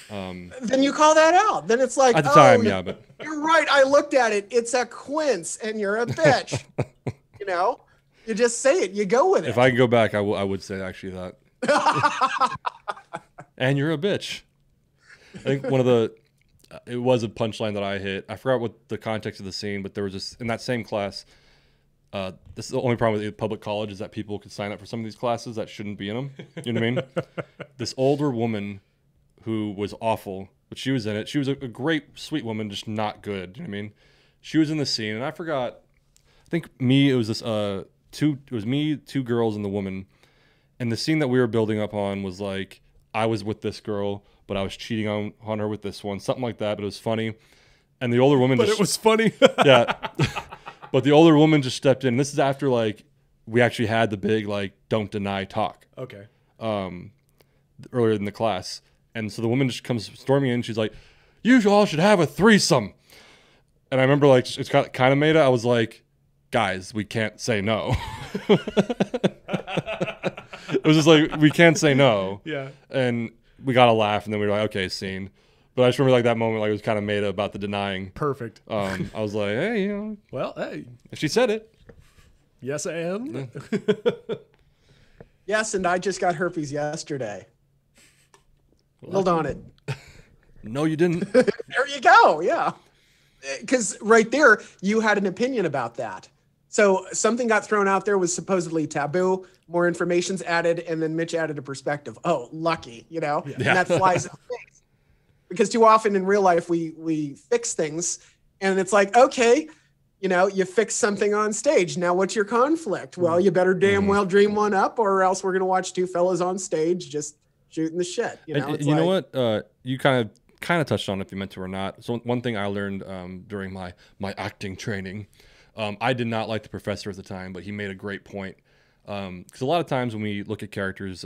Then you call that out. Then it's like, At the oh, time, no, yeah, but you're right. I looked at it. It's a quince, and you're a bitch. You know, you just say it. You go with it. if I could go back, I would say actually that. And you're a bitch. I think one of the it was a punchline that I hit. I forgot what the context of the scene, but there was just in that same class. This is the only problem with public college is that people could sign up for some of these classes that shouldn't be in them. You know what I mean? This older woman who was awful, but she was in it. She was a great, sweet woman, just not good. You know what I mean? She was in the scene, and I forgot. I think it was this it was me, two girls, and the woman. And the scene that we were building up on was like I was with this girl, but I was cheating on her with this one, something like that. But it was funny. And the older woman, But just, it was funny. yeah. But the older woman just stepped in. This is after like we actually had the big like don't deny talk Okay. earlier in the class, and so the woman just comes storming in. She's like, "You all should have a threesome." And I remember like it's kind of made it. I was like, "Guys, we can't say no." It was just like we can't say no. Yeah. And we got a laugh, and then we were like, "Okay, scene." But I just remember like that moment, like it was kind of made about the denying. Perfect. I was like, "Hey, you know, Well, hey, if she said it." yes, and Yes, and I just got herpes yesterday. Build on it. No, you didn't. There you go. Yeah. Because right there, you had an opinion about that. So something got thrown out there was supposedly taboo. More information's added, and then Mitch added a perspective. Oh, lucky, you know? Yeah. And that flies in the face. Because too often in real life, we fix things, and it's like, okay, you know, you fix something on stage. Now what's your conflict? Well, you better damn well dream one up, or else we're going to watch two fellas on stage just shooting the shit. You know, And it's you know like- what? You kind of touched on it if you meant to or not. So one thing I learned during my acting training, I did not like the professor at the time, but he made a great point. Because a lot of times when we look at characters,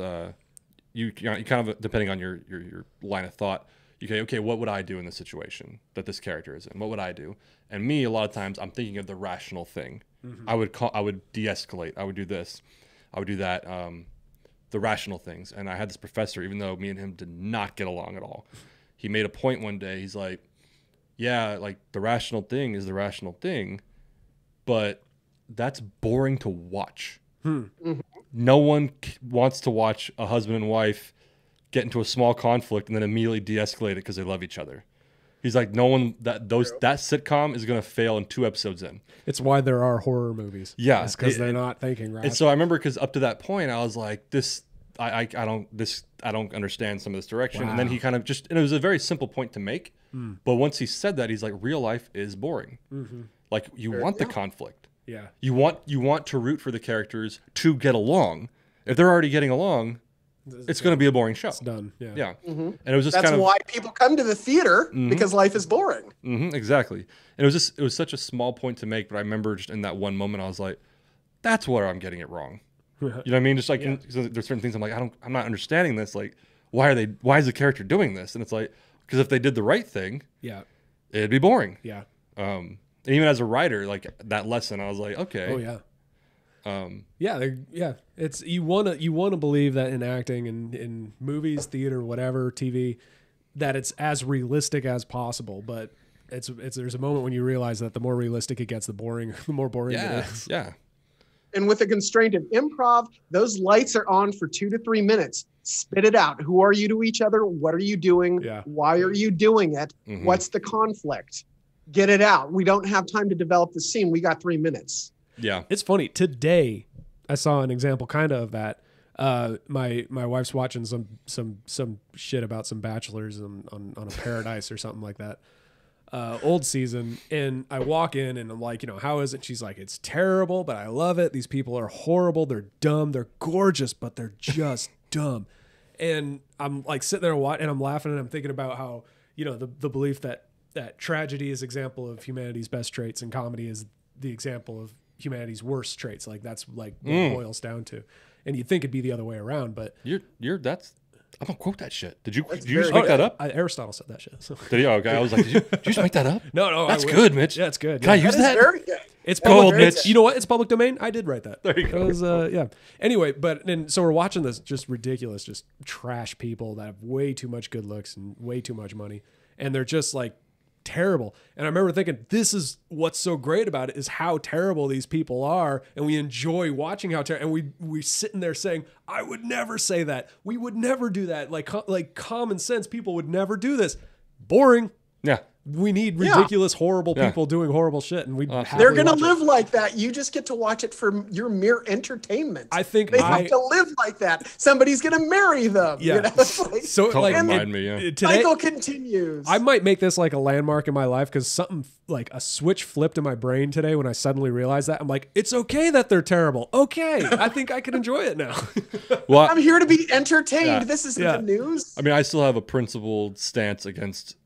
you kind of, depending on your line of thought, you say, okay, what would I do in this situation that this character is in? What would I do? And me, a lot of times, I'm thinking of the rational thing. I would de-escalate. I would do this. I would do that. The rational things. And I had this professor, even though me and him did not get along at all, he made a point one day. He's like, yeah, like the rational thing is the rational thing, but that's boring to watch. No one wants to watch a husband and wife get into a small conflict and then immediately de-escalate it because they love each other. He's like, no one that sitcom is going to fail in 2 episodes in. It's why there are horror movies. Yeah, because they're not thinking right. And so I remember, because up to that point, I was like, I don't understand some of this direction. Wow. And then he kind of and it was a very simple point to make. But once he said that, he's like, real life is boring. Like you want the conflict. Yeah. You want to root for the characters to get along. If they're already getting along, it's going to be a boring show. It's done. Yeah. Yeah. And it was just that's kind of why people come to the theater, because life is boring. Exactly. And it was such a small point to make, but I remember just in that one moment, I was like, that's where I'm getting it wrong. You know what I mean? Just like there's certain things I'm like, I'm not understanding this. Like, why is the character doing this? And it's like, because if they did the right thing, it'd be boring. Yeah. And even as a writer, like that lesson, I was like, okay. Oh yeah. It's you want to believe that in acting and in movies, theater, whatever, TV, that it's as realistic as possible. But there's a moment when you realize that the more realistic it gets, the more boring it is. Yeah. And with the constraint of improv, those lights are on for 2 to 3 minutes. Spit it out. Who are you to each other? What are you doing? Yeah. Why are you doing it? What's the conflict? Get it out. We don't have time to develop the scene. We got 3 minutes. Yeah. It's funny. Today, I saw an example kind of that. My wife's watching some shit about some bachelors on a paradise or something like that. Old season, and I walk in and I'm like, how is it? She's like, it's terrible, but I love it. These people are horrible. They're dumb. They're gorgeous, but they're just dumb. And I'm like sitting there and I'm laughing and I'm thinking about how, the belief that tragedy is example of humanity's best traits and comedy is the example of humanity's worst traits. Like that's like what it boils down to. And you'd think it'd be the other way around, but I'm gonna quote that shit. Did you just make that up? Aristotle said that shit. So. Did he? Okay, I was like, did you just make that up? No. That's good, Mitch. Yeah, it's good. Can I use that? Very good. It's gold, public, Mitch. You know what? It's public domain. I did write that. There you go. It was, yeah. Anyway, so we're watching this just ridiculous, just trash people that have way too much good looks and way too much money, and they're just like terrible. And I remember thinking, this is what's so great about it is how terrible these people are, and we enjoy watching how terrible. And we sitting there saying, I would never say that. We would never do that. Like common sense people would never do this. Boring. Yeah. We need ridiculous, horrible people doing horrible shit, and they're going to live like that. You just get to watch it for your mere entertainment. I think they have to live like that. Somebody's going to marry them. Yeah. So like, remind me. Yeah. Today, cycle continues. I might make this like a landmark in my life because something like a switch flipped in my brain today when I suddenly realized that. I'm like, it's okay that they're terrible. Okay, I think I can enjoy it now. Well, I'm here to be entertained. This isn't the news. I mean, I still have a principled stance against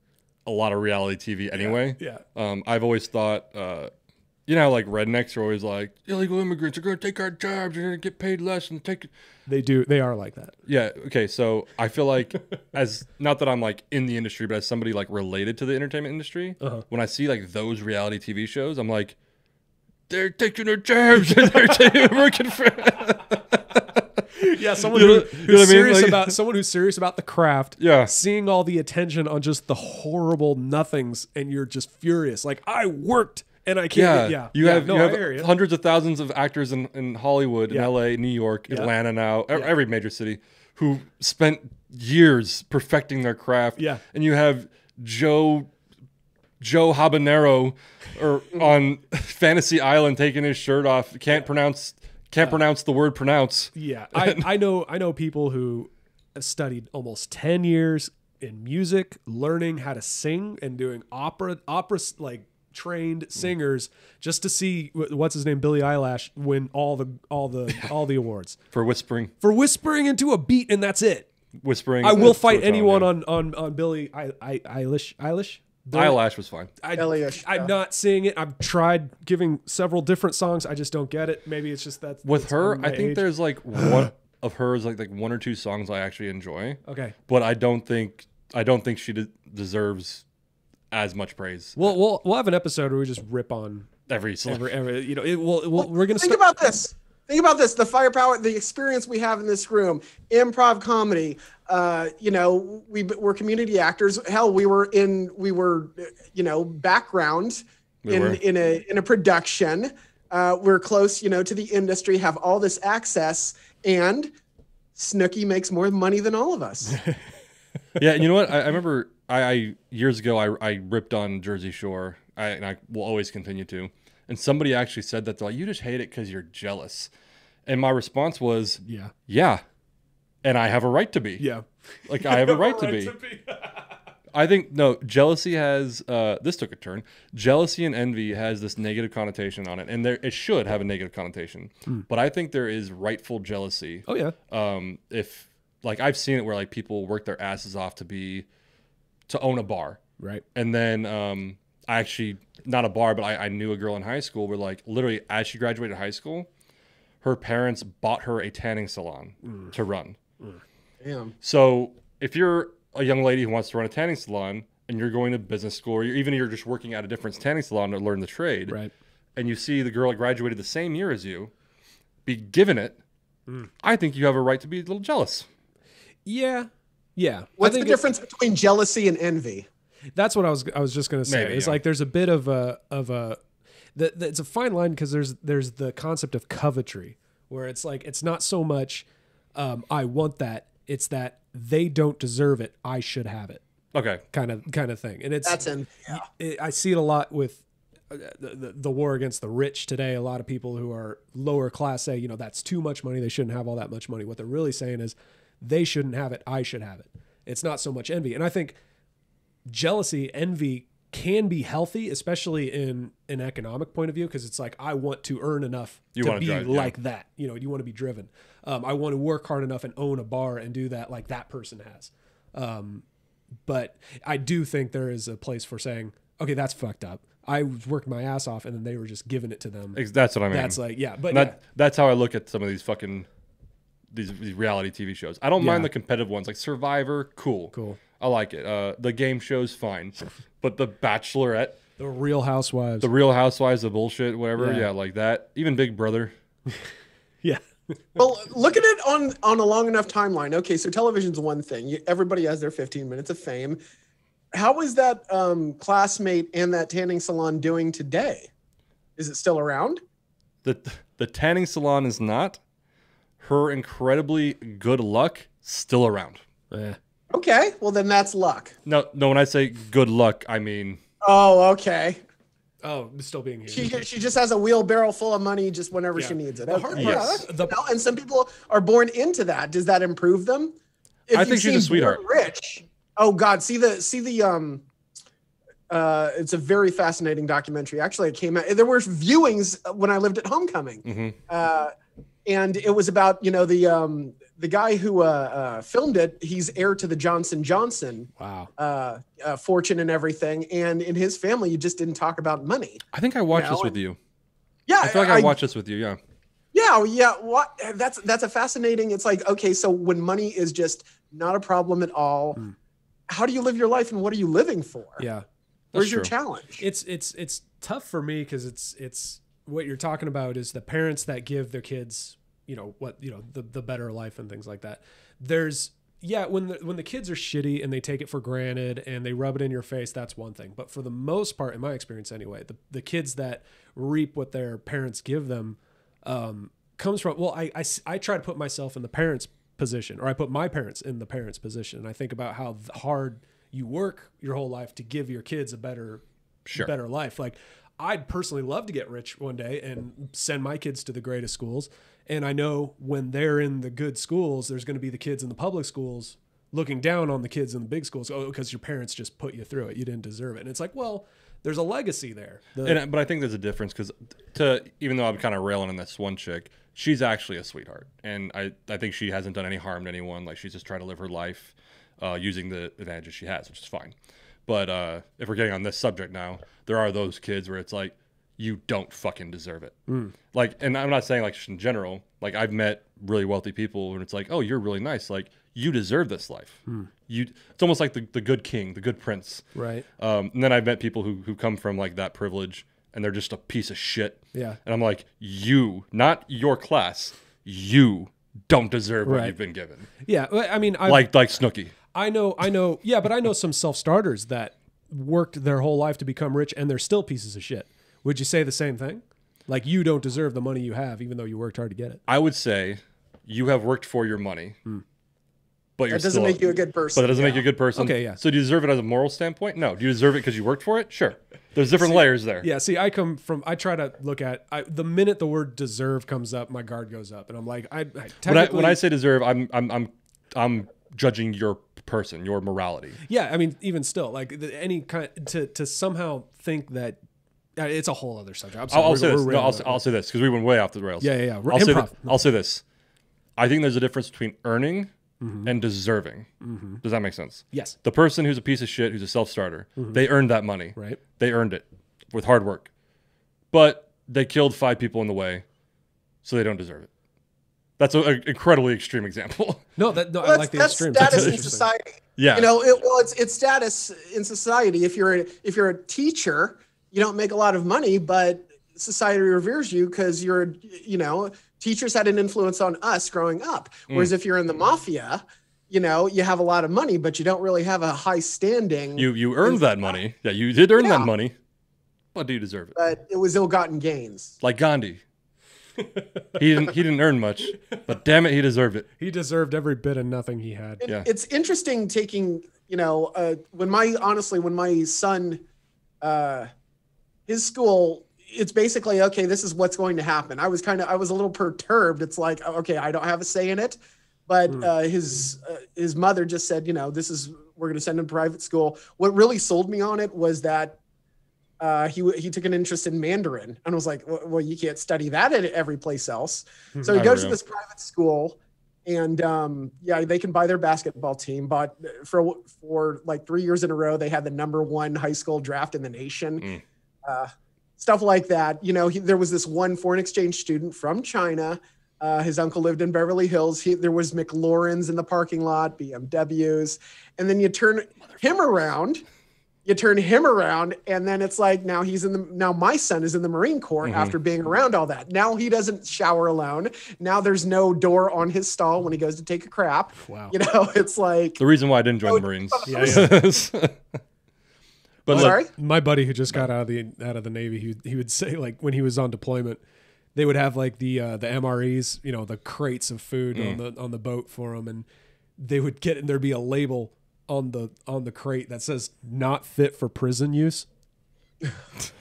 a lot of reality TV anyway. Yeah. I've always thought, like rednecks are always like, illegal immigrants are going to take our jobs. You're going to get paid less and take. They are like that. Yeah. Okay. So I feel like not that I'm like in the industry, but as somebody like related to the entertainment industry, when I see like those reality TV shows, I'm like, they're taking our jobs and they're working for. Yeah, someone who's serious about the craft. Yeah, seeing all the attention on just the horrible nothings, and you're just furious. Like I worked and I can't. You have hundreds of thousands of actors in Hollywood, in LA, New York, Atlanta now, every major city, who spent years perfecting their craft. Yeah, and you have Joe Habanero on Fantasy Island taking his shirt off. Can't pronounce the word pronounce. Yeah. I know people who studied almost 10 years in music, learning how to sing and doing opera like trained singers just to see what's his name, Billy Eilish, win all the awards for whispering into a beat, and that's it. Whispering. I will fight anyone on Billy Eilish. Eyelash was fine. I'm not seeing it. I've tried giving several different songs. I just don't get it. Maybe it's just that With her, I think age. there's like one of hers, like one or two songs I actually enjoy. Okay. But I don't think she deserves as much praise. We'll have an episode where we just rip on every song. Every you know, we're gonna think about this. Think about this: the firepower, the experience we have in this room, improv comedy. You know, we're community actors. Hell, we were background in a production. We're close, to the industry. Have all this access, and Snooki makes more money than all of us. Yeah, you know what? I remember I years ago I ripped on Jersey Shore. And I will always continue to. And somebody actually said that they're like, you just hate it because you're jealous. And my response was, yeah. And I have a right to be. Yeah. Like I have a right to be. I think, no, jealousy has, this took a turn. Jealousy and envy has this negative connotation on it. And it should have a negative connotation. But I think there is rightful jealousy. Oh, yeah. If, like, I've seen it where, like, people work their asses off to own a bar. Right. And then, I actually, not a bar, but I knew a girl in high school where, like, literally as she graduated high school, her parents bought her a tanning salon to run. Damn. So if you're a young lady who wants to run a tanning salon and you're going to business school, or you're just working at a different tanning salon to learn the trade, right, and you see the girl that graduated the same year as you be given it, I think you have a right to be a little jealous. Yeah. What's the difference between jealousy and envy? That's what I was just gonna say. It's like there's a bit of it's a fine line because there's the concept of covetry where it's like it's not so much I want that, it's that they don't deserve it, I should have it. Okay. Kind of thing. And that's envy. Yeah. I see it a lot with the war against the rich today. A lot of people who are lower class say, that's too much money, they shouldn't have all that much money. What they're really saying is they shouldn't have it, I should have it. It's not so much envy. And I think jealousy, envy can be healthy, especially in an economic point of view, because it's like I want to earn enough to be like that. You want to be driven. I want to work hard enough and own a bar and do that like that person has. But I do think there is a place for saying, okay, that's fucked up. I worked my ass off and then they were just giving it to them. That's what I mean. That's like, but that's how I look at some of these fucking these reality TV shows. I don't mind the competitive ones like Survivor. Cool. I like it. The game show's fine, but the Bachelorette, the Real Housewives, the bullshit, whatever. Yeah, like that. Even Big Brother. Yeah. Well, look at it on a long enough timeline. Okay, so television's one thing. Everybody has their 15 minutes of fame. How is that classmate and that tanning salon doing today? Is it still around? The tanning salon is not. Her incredibly good luck still around. Yeah. Okay, well then that's luck. No. When I say good luck, I mean. Oh, okay. Oh, still being here. She just has a wheelbarrow full of money just whenever she needs it. The hard part, and some people are born into that. Does that improve them? I think she's a sweetheart. Rich. Oh God, see the it's a very fascinating documentary. Actually, it came out. There were viewings when I lived at Homecoming, and it was about the guy who filmed it. He's heir to the Johnson & Johnson fortune and everything, and in his family, you just didn't talk about money. I think I watched this with you. Yeah, I feel like I watched this with you. Yeah. Yeah. What? That's a fascinating. It's like, okay, so when money is just not a problem at all, how do you live your life and what are you living for? Yeah. Where's your challenge? It's tough for me because it's what you're talking about is the parents that give their kids, the better life and things like that. There's when the kids are shitty and they take it for granted and they rub it in your face, that's one thing. But for the most part, in my experience anyway, the kids that reap what their parents give them comes from, I try to put myself in the parents' position, or I put my parents in the parents' position. And I think about how hard you work your whole life to give your kids a better life. Like I'd personally love to get rich one day and send my kids to the greatest schools. And I know when they're in the good schools, there's going to be the kids in the public schools looking down on the kids in the big schools. Oh, because your parents just put you through it. You didn't deserve it. And it's like, well, there's a legacy there. But I think there's a difference because even though I'm kind of railing on this one chick, she's actually a sweetheart. And I think she hasn't done any harm to anyone. Like she's just trying to live her life using the advantages she has, which is fine. But if we're getting on this subject now, there are those kids where it's like, you don't fucking deserve it. Like, and I'm not saying like just in general. Like, I've met really wealthy people and it's like, oh, you're really nice. Like, you deserve this life. It's almost like the good king, the good prince. Right. And then I've met people who come from like that privilege and they're just a piece of shit. Yeah. And I'm like, you, not your class, you don't deserve what Right. you've been given. Yeah. I mean, Like Snooki. I know. Yeah, but I know some self-starters that worked their whole life to become rich and they're still pieces of shit. Would you say the same thing? Like, you don't deserve the money you have, even though you worked hard to get it. I would say you have worked for your money, but That doesn't make you a good person. But that doesn't make you a good person. Okay, yeah. So do you deserve it as a moral standpoint? No. Do you deserve it because you worked for it? Sure. There's different layers there. Yeah, see, I try to look at, the minute the word deserve comes up, my guard goes up. And I'm like, When I say deserve, I'm judging your person, your morality. Yeah, I mean, even still, like any kind to somehow think that it's a whole other subject. I'm sorry, I'll say this. No, I'll say this because we went way off the rails. Yeah. I'll say this. I think there's a difference between earning and deserving. Does that make sense? Yes. The person who's a piece of shit, who's a self-starter, they earned that money. Right. They earned it with hard work. But they killed 5 people in the way, so they don't deserve it. That's an incredibly extreme example. No, I like the extremes. That's status That's in society. Yeah. You know, it's status in society. If you're a teacher, you don't make a lot of money, but society reveres you because teachers had an influence on us growing up. Whereas if you're in the mafia, you have a lot of money, but you don't really have a high standing. You earned that money. Yeah, you did earn that money. But do you deserve it? But it was ill-gotten gains. Like Gandhi. He didn't earn much, but damn it, he deserved it. He deserved every bit of nothing he had. It's interesting taking, when my son, his school, it's basically, okay, this is what's going to happen. I was a little perturbed. It's like, okay, I don't have a say in it, but his mother just said, we're going to send him to private school. What really sold me on it was that he took an interest in Mandarin, and I was like, well, you can't study that at every place else. So he goes to this private school, and they can buy their basketball team. But for like 3 years in a row, they had the #1 high school draft in the nation. Stuff like that. There was this one foreign exchange student from China. His uncle lived in Beverly Hills. There was McLaurens in the parking lot, BMWs, and then you turn him around. And then it's like, now my son is in the Marine Corps after being around all that. Now he doesn't shower alone. Now there's no door on his stall when he goes to take a crap. Wow. It's like the reason why I didn't join the Marines. Yeah. But sorry? My buddy who just got out of the Navy, he would say, like, when he was on deployment, they would have like the MREs, the crates of food on the boat for them, and they would get, and there'd be a label on the crate that says "not fit for prison use." It's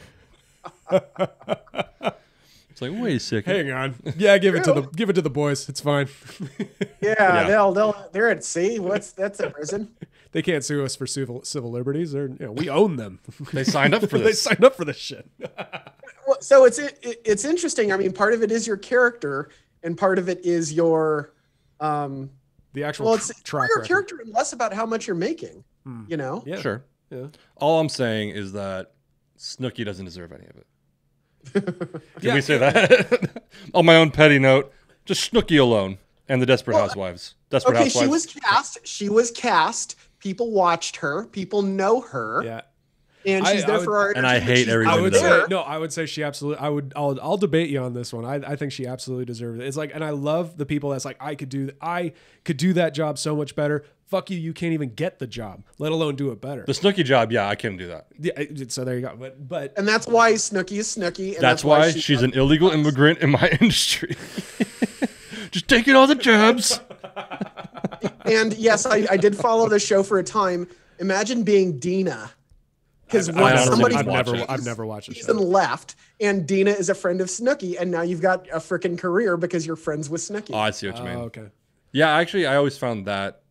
like, wait a second. Hang on, yeah, give it to the boys. It's fine. they're at sea. That's a prison. They can't sue us for civil liberties. We own them. They signed up for this. They signed up for this shit. Well, so it's interesting. I mean, part of it is your character, and part of it is your the actual it's track your record. character and less about how much you're making. Yeah. Sure. Yeah. All I'm saying is that Snooki doesn't deserve any of it. Can we say that? On my own petty note, just Snooki alone and the Desperate Housewives. Housewives. She was cast. People watched her. People know her. Yeah. And she's there for our and I hate every I minute would of say it. no. I would say she absolutely. I'll debate you on this one. I think she absolutely deserves it. It's like, and I love the people that's like, I could do that job so much better. Fuck you. You can't even get the job, let alone do it better. The Snooki job, yeah, I can do that. Yeah. So there you go. But and that's why Snooki is Snooki. And that's why she's an illegal immigrant in my industry. Just taking all the jobs. And yes, I did follow the show for a time. Imagine being Dina. Because I've never watched the show. Season left, and Dina is a friend of Snooki, and now you've got a freaking career because you're friends with Snooki. Oh, I see what you mean. Okay. Yeah, actually, I always found that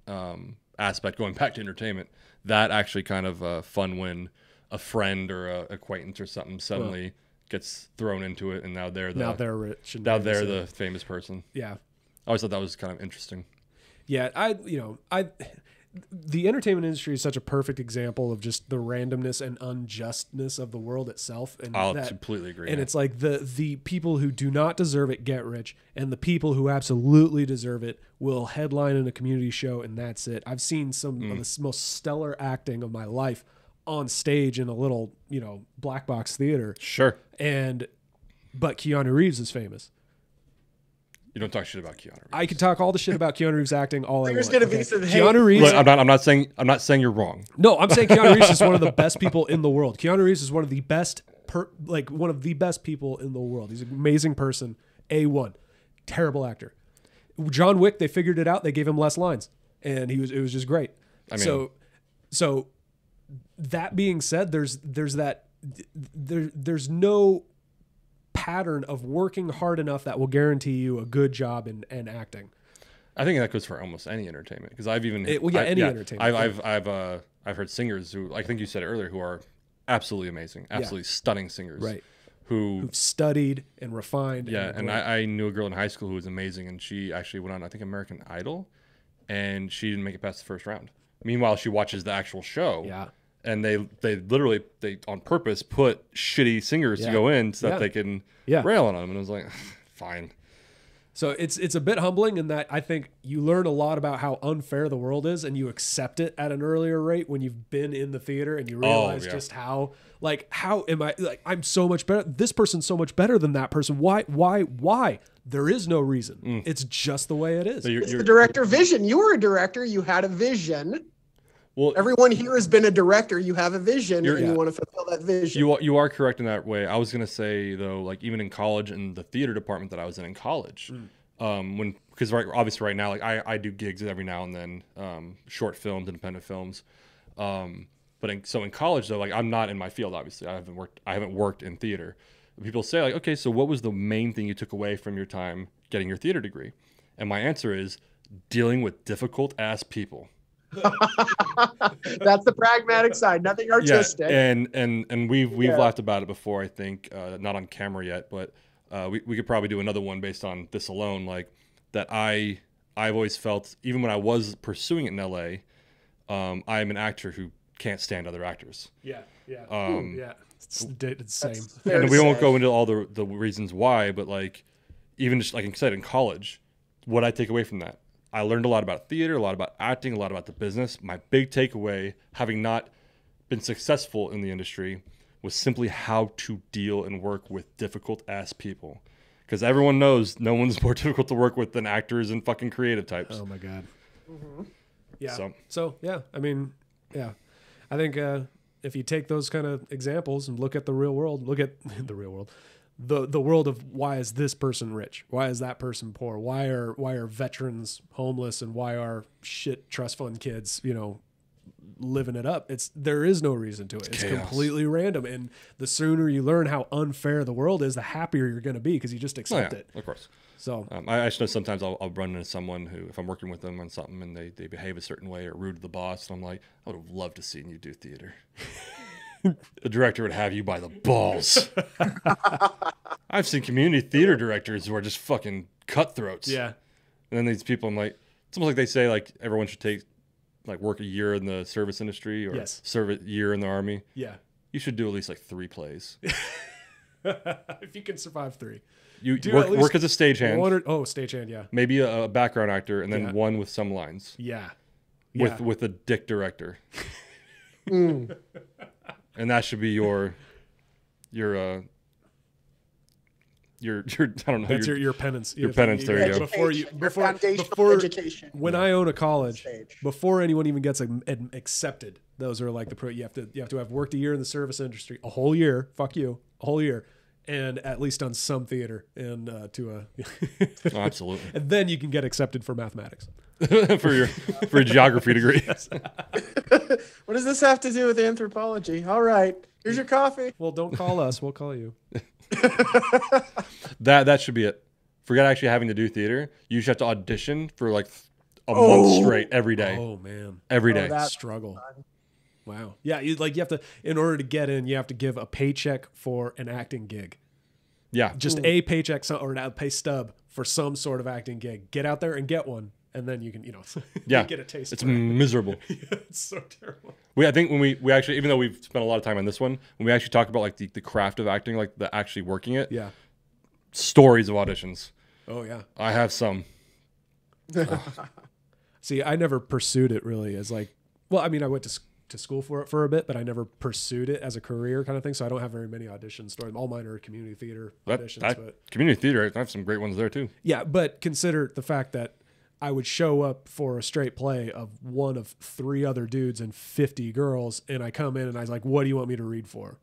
aspect, going back to entertainment, that actually kind of fun when a friend or a acquaintance or something suddenly gets thrown into it, and now they're rich. And now they're the famous person. Yeah. I always thought that was kind of interesting. Yeah. the entertainment industry is such a perfect example of just the randomness and unjustness of the world itself. And I'll completely agree. And it's like the people who do not deserve it get rich, and the people who absolutely deserve it will headline in a community show, and that's it. I've seen some of the most stellar acting of my life on stage in a little, black box theater. Sure. But Keanu Reeves is famous. You don't talk shit about Keanu Reeves. I could talk all the shit about Keanu Reeves acting all I want. Keanu Reeves. Look, I'm not saying you're wrong. No, I'm saying Keanu Reeves is one of the best people in the world. Keanu Reeves is one of the best, one of the best people in the world. He's an amazing person. A1, terrible actor. John Wick, they figured it out. They gave him less lines, and it was just great. I mean, so that being said, there's no pattern of working hard enough that will guarantee you a good job in acting. I think that goes for almost any entertainment, because I've even entertainment. I've heard singers who, I think you said it earlier, who are absolutely amazing, absolutely stunning singers, right? Who've studied and refined. Yeah, and I knew a girl in high school who was amazing, and she actually went on, I think, American Idol, and she didn't make it past the first round. Meanwhile, she watches the actual show. Yeah. And they literally on purpose put shitty singers to go in so that they can rail on them. And I was like, fine. So it's a bit humbling in that I think you learn a lot about how unfair the world is, and you accept it at an earlier rate when you've been in the theater and you realize just how am I, I'm so much better. This person's so much better than that person. Why? There is no reason. It's just the way it is. So it's the director vision. You were a director. You had a vision. Well, everyone here has been a director. You have a vision, and you want to fulfill that vision. You are correct in that way. I was gonna say though, like even in college, in the theater department that I was in college, because obviously right now, like I do gigs every now and then, short films, independent films, but in college though, like I'm not in my field. Obviously, I haven't worked in theater. People say like, okay, so what was the main thing you took away from your time getting your theater degree? And my answer is dealing with difficult ass people. That's the pragmatic side, nothing artistic. Yeah, and we've laughed about it before, I think, not on camera yet, but we could probably do another one based on this alone, like that I've always felt, even when I was pursuing it in LA, I am an actor who can't stand other actors. Yeah. It's the same. And we won't go into all the reasons why, but like even just like I said, in college, what I take away from that, I learned a lot about theater, a lot about acting, a lot about the business. My big takeaway, having not been successful in the industry, was simply how to deal and work with difficult ass people. Because everyone knows no one's more difficult to work with than actors and fucking creative types. Oh my God. Mm-hmm. Yeah. So yeah, I mean, yeah, I think if you take those kind of examples and look at the real world, look at the real world. The world of why is this person rich? Why is that person poor? Why are veterans homeless, and why are shit trust fund kids, living it up? There is no reason to it. It's completely random. And the sooner you learn how unfair the world is, the happier you're going to be, because you just accept it. Of course. So I actually know sometimes I'll run into someone who, if I'm working with them on something and they behave a certain way or rude to the boss, and I'm like, I would have loved to see you do theater. The director would have you by the balls. I've seen community theater directors who are just fucking cutthroats. Yeah. And then these people, I'm like, it's almost like they say like everyone should work a year in the service industry or serve a year in the army. Yeah. You should do at least like 3 plays. If you can survive 3. You work as a stagehand. Stagehand, yeah. Maybe a background actor, and then one with some lines. Yeah. With a dick director. And that should be your I don't know. That's your penance. Your penance. There you go. Before education. When I own a college, before anyone even gets accepted, those are like you have to have worked a year in the service industry, a whole year. Fuck you, a whole year, and at least done some theater and absolutely. And then you can get accepted for mathematics. for your geography degree. What does this have to do with anthropology? All right, here's your coffee. Well, don't call us. We'll call you. That should be it. Forget actually having to do theater. You should have to audition for like a month straight every day. Oh man, every day. Struggle. Wow. Yeah, you have to, in order to get in, you have to give a paycheck for an acting gig. Yeah, just a paycheck or a pay stub for some sort of acting gig. Get out there and get one. and then you can Yeah, get a taste. it's for it. miserable. Yeah, it's so terrible. I think when we actually, even though we've spent a lot of time on this one, when we actually talk about like the craft of acting, like the actually working it, Yeah. stories of auditions. Oh yeah. I have some. See, I never pursued it really as like. Well, I mean, I went to school for it for a bit, but I never pursued it as a career kind of thing. So I don't have very many audition stories. All mine are community theater auditions. But Community theater, I have some great ones there too. yeah, but consider the fact that I would show up for a straight play of one of 3 other dudes and 50 girls, and I come in and I was like, "What do you want me to read for?"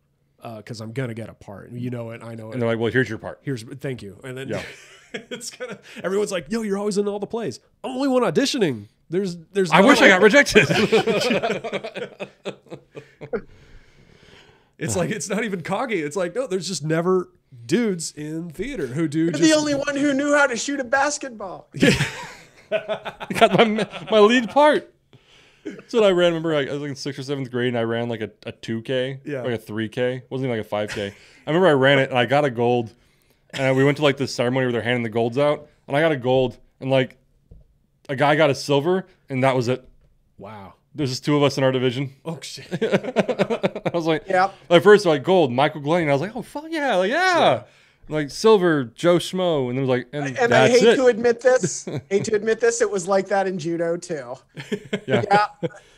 Because I'm gonna get a part. You know it. I know it. And they're like, "Well, here's your part." Thank you. And then Yeah. it's kind of everyone's like, "Yo, you're always in all the plays." I'm only one auditioning. There's. I wish I got rejected. It's like it's not even cocky. It's like no, there's just never dudes in theater who do. You're the only one who knew how to shoot a basketball. I got my lead part. So I ran. Remember, I was like in 6th or 7th grade, and I ran like a 2K, Yeah. like a 3K. Wasn't even like a 5K. I remember I ran it, and I got a gold. And we went to like this ceremony where they're handing the golds out, and I got a gold, and like a guy got a silver, and that was it. Wow. There's just 2 of us in our division. Oh shit. I was like, Yeah. At first, like gold, Michael Glenn. And I was like, oh fuck yeah, like yeah. Like silver, Joe Schmo, and then it was like, and I that's hate it. to admit this. It was like that in judo too. Yeah. Yeah.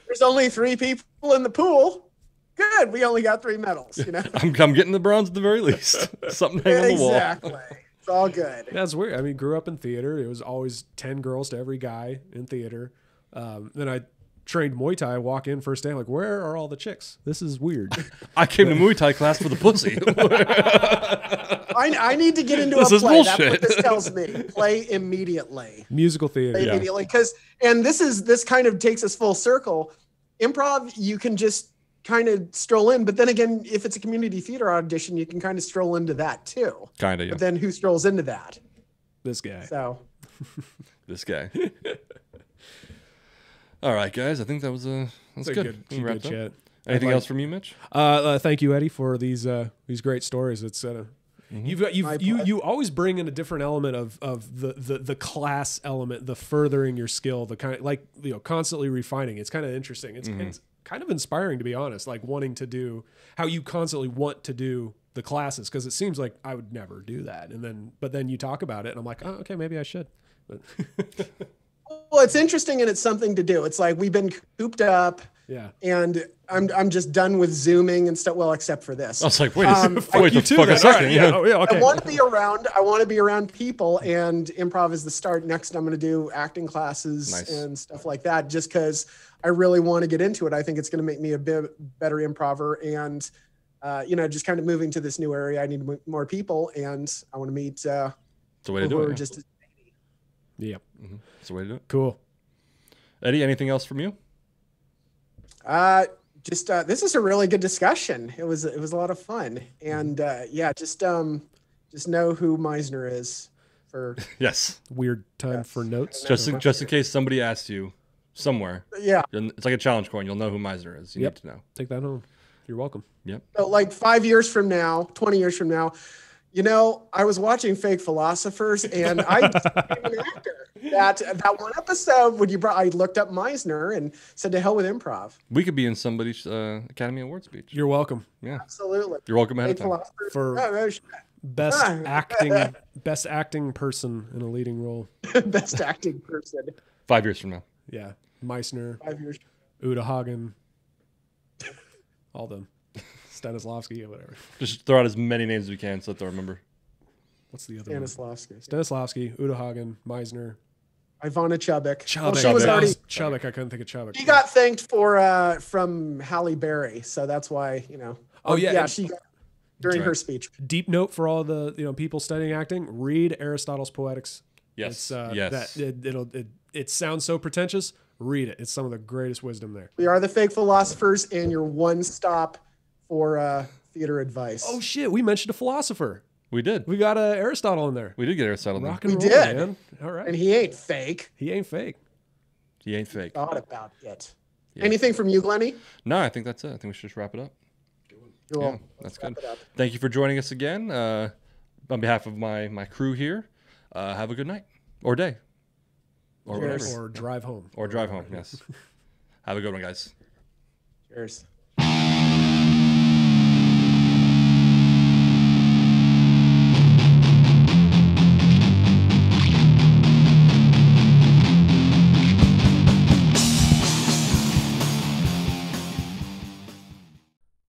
There's only 3 people in the pool. Good. We only got 3 medals, you know? I'm getting the bronze at the very least. Something hanging on the wall. Exactly. It's all good. That's weird. I mean, grew up in theater. It was always 10 girls to every guy in theater. Then I trained Muay Thai. I walk in first day, I'm like, where are all the chicks? This is weird. I came to Muay Thai class for the pussy. I need to get into This a is play. That's bullshit. what this tells me. Play immediately. Musical theater. Play Yeah. immediately. And this kind of takes us full circle. Improv, you can just kind of stroll in, but then again, if it's a community theater audition, you can kind of stroll into that too. Kind of, yeah. But then who strolls into that? This guy. So This guy. All right, guys. I think that's It's a good. We good wrapped up. chat. Anything I'd like- else from you, Mitch? Thank you, Eddie, for these great stories. It's My you always bring in a different element of the class element, the furthering your skill, the kind of like constantly refining. It's kind of interesting. It's kind of inspiring, to be honest. Like wanting to do how you constantly want to do the classes, because it seems like I would never do that. But then you talk about it, and I'm like, oh, okay, maybe I should. But well, it's interesting and it's something to do. It's like we've been cooped up. yeah. And I'm just done with Zooming and stuff. Well, except for this. I was like, wait, Fuck you the too, fuck then. a second. All right, yeah, oh, yeah, okay. I want to be around people, and improv is the start. Next, I'm going to do acting classes Nice. and stuff like that, just because I really want to get into it. I think it's going to make me a bit better improver, and just kind of moving to this new area. I need more people, and I want to meet It's the way to people do who are it. just Yeah. It's the way to do it. Cool. Eddie, anything else from you? this is a really good discussion. It was a lot of fun, and just know who Meisner is for Yes. Weird time for notes. Just in case somebody asks you somewhere. yeah. It's like a challenge coin. You'll know who Meisner is. You Yep. need to know. Take that home. You're welcome. Yep. So like 5 years from now, 20 years from now, I was watching Fake Philosophers, and I became an actor. That one episode when I looked up Meisner and said to hell with improv. We could be in somebody's Academy Award speech. You're welcome. Yeah. Absolutely. You're welcome ahead of Fake time. Philosophers. For- Oh, no shit. Best acting person in a leading role. Best acting person. 5 years from now. Yeah. Meissner, 5 years. Uda Hagen, all them. Stanislavski or whatever. Just throw out as many names as we can so that they'll remember. What's the other one? Stanislavski. Stanislavski, Uda Hagen, Meisner. Ivana Chubbuck. Chubbuck. She was Chubbuck. already. Chubbuck. I couldn't think of Chubbuck. She got thanked for from Halle Berry, so that's why Oh, yeah, yeah. and- She got, during That's her right. speech. Deep note for all the people studying acting: read Aristotle's Poetics. Yes. It's, Yes. That it sounds so pretentious. Read it. It's some of the greatest wisdom there. We are the Fake Philosophers, and your one stop for theater advice. Oh shit! We mentioned a philosopher. We did. We got Aristotle in there. We did get Aristotle. Rock in. and We roll, did. man. All right. And he ain't fake. He ain't fake. He ain't fake. Thought about it. Yeah. Anything from you, Glennie? No, I think that's it. I think we should just wrap it up. Cool. Yeah, Let's that's wrap good. it up. Thank you for joining us again. On behalf of my crew here, have a good night or day. or Cheers. whatever. Or drive home. Or drive home. Yes. Have a good one, guys. Cheers.